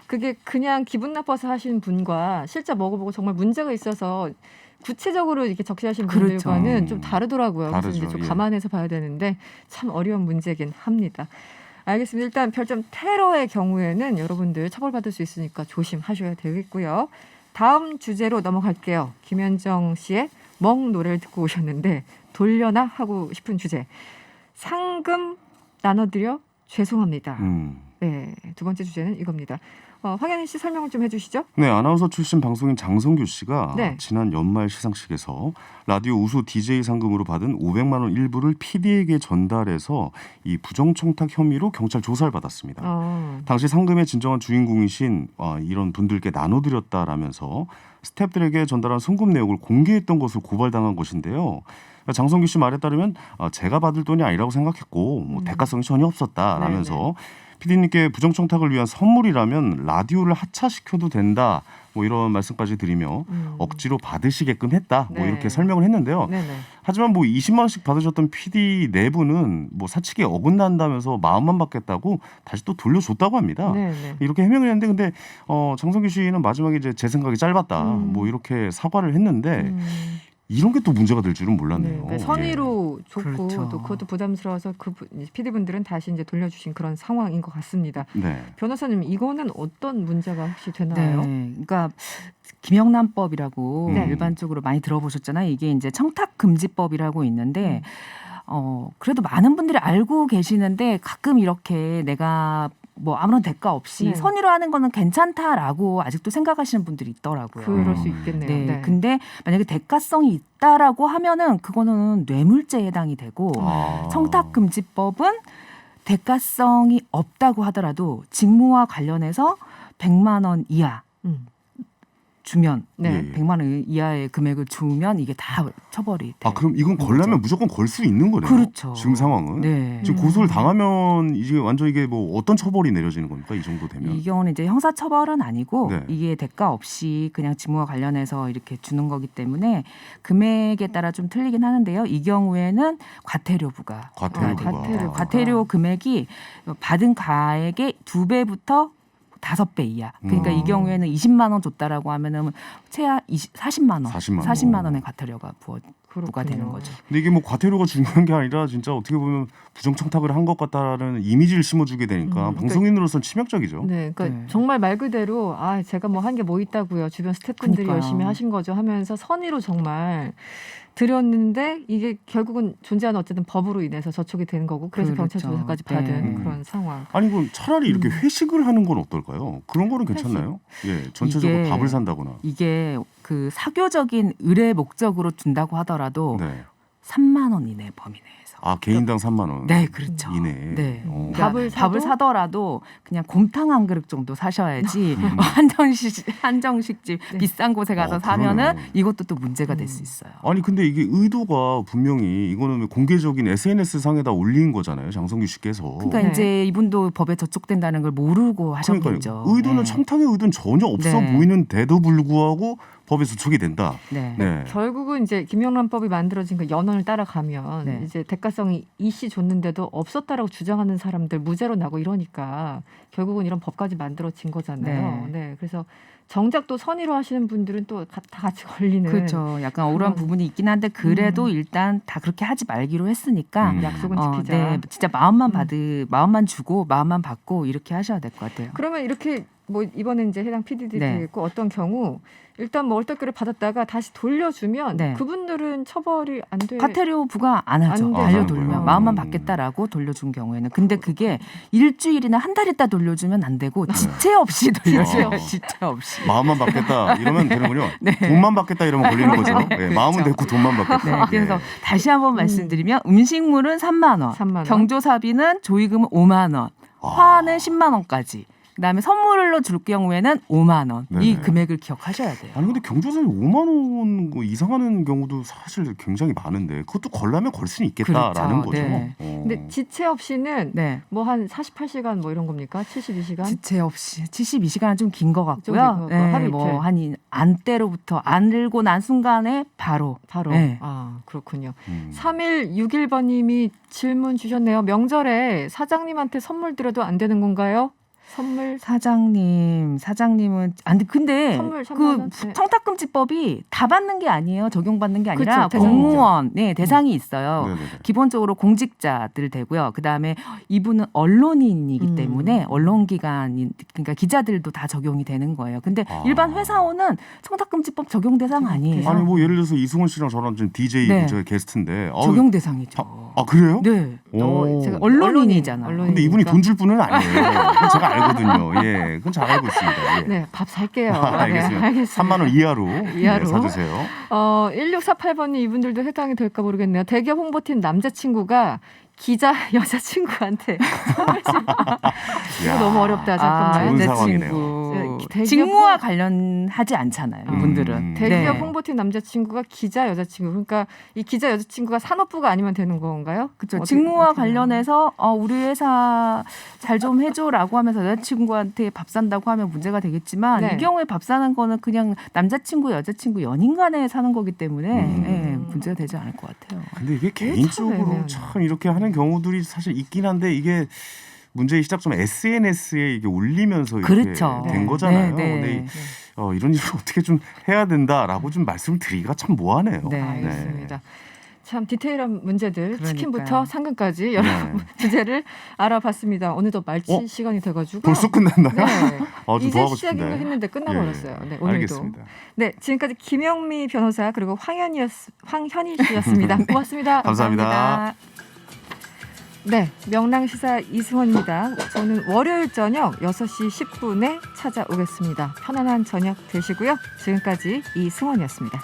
그게 그냥 기분 나빠서 하시는 분과 실제 먹어보고 정말 문제가 있어서 구체적으로 이렇게 적시하신 분들과는 좀 다르더라고요. 그래서 이제 좀 감안해서 봐야 되는데 참 어려운 문제긴 합니다. 알겠습니다. 일단 별점 테러의 경우에는 여러분들 처벌받을 수 있으니까 조심하셔야 되겠고요. 다음 주제로 넘어갈게요. 김현정 씨의 멍 노래를 듣고 오셨는데 돌려나 하고 싶은 주제. 상금 나눠드려 죄송합니다. 네, 두 번째 주제는 이겁니다. 황현희 씨 설명을 좀 해주시죠. 네, 아나운서 출신 방송인 장성규 씨가 지난 연말 시상식에서 라디오 우수 DJ 상금으로 받은 500만 원 일부를 PD에게 전달해서 이 부정청탁 혐의로 경찰 조사를 받았습니다. 당시 상금의 진정한 주인공이신 이런 분들께 나눠드렸다라면서 스태프들에게 전달한 송금 내역을 공개했던 것으로 고발당한 것인데요. 장성규 씨 말에 따르면 제가 받을 돈이 아니라고 생각했고 뭐 대가성이 전혀 없었다라면서 PD님께 부정청탁을 위한 선물이라면 라디오를 하차시켜도 된다. 뭐 이런 말씀까지 드리며 억지로 받으시게끔 했다. 뭐 이렇게 설명을 했는데요. 하지만 뭐 20만 원씩 받으셨던 PD 네 분은 뭐 사칙에 어긋난다면서 마음만 받겠다고 다시 또 돌려줬다고 합니다. 이렇게 해명을 했는데 근데 장성규 씨는 마지막에 이제 제 생각이 짧았다. 뭐 이렇게 사과를 했는데 이런 게 또 문제가 될 줄은 몰랐네요. 그러니까 선의로 줬고 또 그것도 부담스러워서 그 PD분들은 다시 이제 돌려주신 그런 상황인 것 같습니다. 변호사님 이거는 어떤 문제가 혹시 되나요? 그러니까 김영란법이라고 일반적으로 많이 들어보셨잖아요. 이게 이제 청탁금지법이라고 있는데 그래도 많은 분들이 알고 계시는데 가끔 이렇게 내가 뭐 아무런 대가 없이 선의로 하는 거는 괜찮다라고 아직도 생각하시는 분들이 있더라고요. 그럴 수 있겠네요. 근데 만약에 대가성이 있다라고 하면은 그거는 뇌물죄에 해당이 되고 청탁금지법은 대가성이 없다고 하더라도 직무와 관련해서 100만 원 이하 주면 100만 원 이하의 금액을 주면 이게 다 처벌이 돼요. 그럼 이건 걸려면 무조건 걸 수 있는 거네요. 그렇죠. 지금 상황은. 지금 고소를 당하면 이제 완전 이게 뭐 어떤 처벌이 내려지는 겁니까? 이 정도 되면. 이 경우는 이제 형사 처벌은 아니고 이게 대가 없이 그냥 직무와 관련해서 이렇게 주는 거기 때문에 금액에 따라 좀 틀리긴 하는데요. 이 경우에는 과태료 부과. 과태료 금액이 받은 가액의 2배부터 5배 이하. 그러니까 이 경우에는 20만 원 줬다라고 하면은 최하 40만 원의 과태료가 부과되는 거죠. 근데 이게 뭐 과태료가 중요한 게 아니라 진짜 어떻게 보면 부정청탁을 한 것 같다라는 이미지를 심어주게 되니까 방송인으로서는 치명적이죠. 그러니까 정말 말 그대로 제가 뭐 한 게 뭐 있다고요. 주변 스태프분들이 열심히 하신 거죠 하면서 선의로 정말 드렸는데 이게 결국은 존재하는 어쨌든 법으로 인해서 저촉이 되는 거고 그래서 경찰 조사까지 받은 그런 상황. 아니 그럼 차라리 이렇게 회식을 하는 건 어떨까요? 그런 거는 괜찮나요? 전체적으로 밥을 산다거나. 이게 그 사교적인 의뢰 목적으로 준다고 하더라도 3만 원 이내 범위 내에서. 개인당 3만 원. 네, 그렇죠. 이내. 그러니까 밥을 사더라도 그냥 곰탕 한 그릇 정도 사셔야지 한정식집 비싼 곳에 가서 사면은 이것도 또 문제가 될 수 있어요. 아니 근데 이게 의도가 분명히 이거는 공개적인 SNS 상에다 올린 거잖아요. 장성규 씨께서. 그러니까 이제 이분도 법에 저촉된다는 걸 모르고 하셨겠죠. 의도는 청탁의 의도는 전혀 없어 보이는데도 불구하고 법에 저촉이 된다. 결국은 이제 김영란법이 만들어진 그 연원을 따라가면 이제 대가성이 이씨 줬는데도 없었다라고 주장하는 사람들 무죄로 나고 이러니까 결국은 이런 법까지 만들어진 거잖아요. 그래서 정작 또 선의로 하시는 분들은 또 다 같이 걸리는. 그렇죠. 약간 억울한 부분이 있긴 한데 그래도 일단 다 그렇게 하지 말기로 했으니까 약속은 지키자. 진짜 마음만 주고 마음만 받고 이렇게 하셔야 될 것 같아요. 그러면 이렇게 뭐 이번에 이제 해당 PD들이 네. 있고 어떤 경우 일단 뭐 얼떨결에 받았다가 다시 돌려주면 네. 그분들은 처벌이 안 돼. 과태료 부과 안 하죠. 안 돼요. 알려돌면 마음만 받겠다라고 돌려준 경우에는. 근데 그게 일주일이나 한 달 있다 돌려주면 안 되고 지체 없이 돌려줘요. 지체 없이. 마음만 받겠다 이러면 되는군요. 네. 돈만 받겠다 이러면 걸리는 거죠. 네, 그렇죠. 마음은 됐고 돈만 받겠다. 네, 그래서 다시 한번 말씀드리면 음식물은 3만 원, 3만 원. 경조사비는 조의금은 5만 원, 화는 10만 원까지. 그다음에 선물로 줄 경우에는 5만 원. 이 네네. 금액을 기억하셔야 돼요. 아니 근데 경조사비 5만 원 이상하는 경우도 사실 굉장히 많은데 그것도 걸라면 걸 수는 있겠다라는 그렇죠. 거죠. 네. 근데 지체 없이는 네. 뭐 한 48시간 뭐 이런 겁니까? 72시간? 지체 없이 72시간은 좀 긴 것 좀 같고요. 긴 것 같고, 하루 이틀. 뭐 한 안때로부터 안을고 난 순간에 바로. 네. 아, 그렇군요. 3161번님이 질문 주셨네요. 명절에 사장님한테 선물 드려도 안 되는 건가요? 선물 사장님은 근데 선물 그 3만 원째. 청탁금지법이 다 받는 게 아니에요. 적용받는 게 아니라 그렇죠, 공무원 대상이 있어요. 네네네. 기본적으로 공직자들 되고요. 그다음에 이분은 언론인이기 때문에 언론기관인 그러니까 기자들도 다 적용이 되는 거예요. 근데 일반 회사원은 청탁금지법 적용 대상 아니에요. 아니 뭐 예를 들어서 이승원 씨랑 저랑 지금 DJ 네. 저희 게스트인데 적용 대상이죠. 아 그래요? 네. 제가 언론인이잖아요. 근데 이분이 돈 줄 분은 아니에요. 그건 제가 알거든요. 예, 그건 잘 알고 있습니다. 예. 네, 밥 살게요. 알겠습니다. 네, 알겠습니다. 3만 원 이하로, 이하로. 네, 사주세요. 1648번님 이분들도 해당이 될까 모르겠네요. 대기업 홍보팀 남자친구가 기자 여자친구한테 선물 줄 이거 너무 어렵다. 잠깐만. 좋은 상황이네요. 직무와 관련하지 않잖아요. 이분들은. 대기업 네. 홍보팀 남자친구가 기자 여자친구. 그러니까 이 기자 여자친구가 산업부가 아니면 되는 건가요? 그렇죠. 직무와 관련해서 우리 회사 잘 좀 해줘라고 하면서 여자친구한테 밥 산다고 하면 문제가 되겠지만 네. 이 경우에 밥 사는 거는 그냥 남자친구 여자친구 연인 간에 사는 거기 때문에 문제가 되지 않을 것 같아요. 근데 이게 개인적으로 참 이렇게 하는 경우들이 사실 있긴 한데 이게 문제의 시작점 SNS에 이게 올리면서 이렇게 그렇죠. 된 거잖아요. 네, 네. 근데 이런 일을 어떻게 좀 해야 된다라고 좀 말씀을 드리기가 참 뭐하네요. 네, 알겠습니다. 참 디테일한 문제들 그러니까요. 치킨부터 상금까지 여러 주제를 알아봤습니다. 어느덧 말치 시간이 돼가지고 벌써 끝났나요? 네. 좀 이제 더 하고 시작인가 싶은데. 했는데 끝나버렸어요. 네, 오늘도. 알겠습니다. 네, 지금까지 김영미 변호사 그리고 황현희 씨였습니다. 고맙습니다. 감사합니다. 네, 명랑시사 이승원입니다. 저는 월요일 저녁 6시 10분에 찾아오겠습니다. 편안한 저녁 되시고요. 지금까지 이승원이었습니다.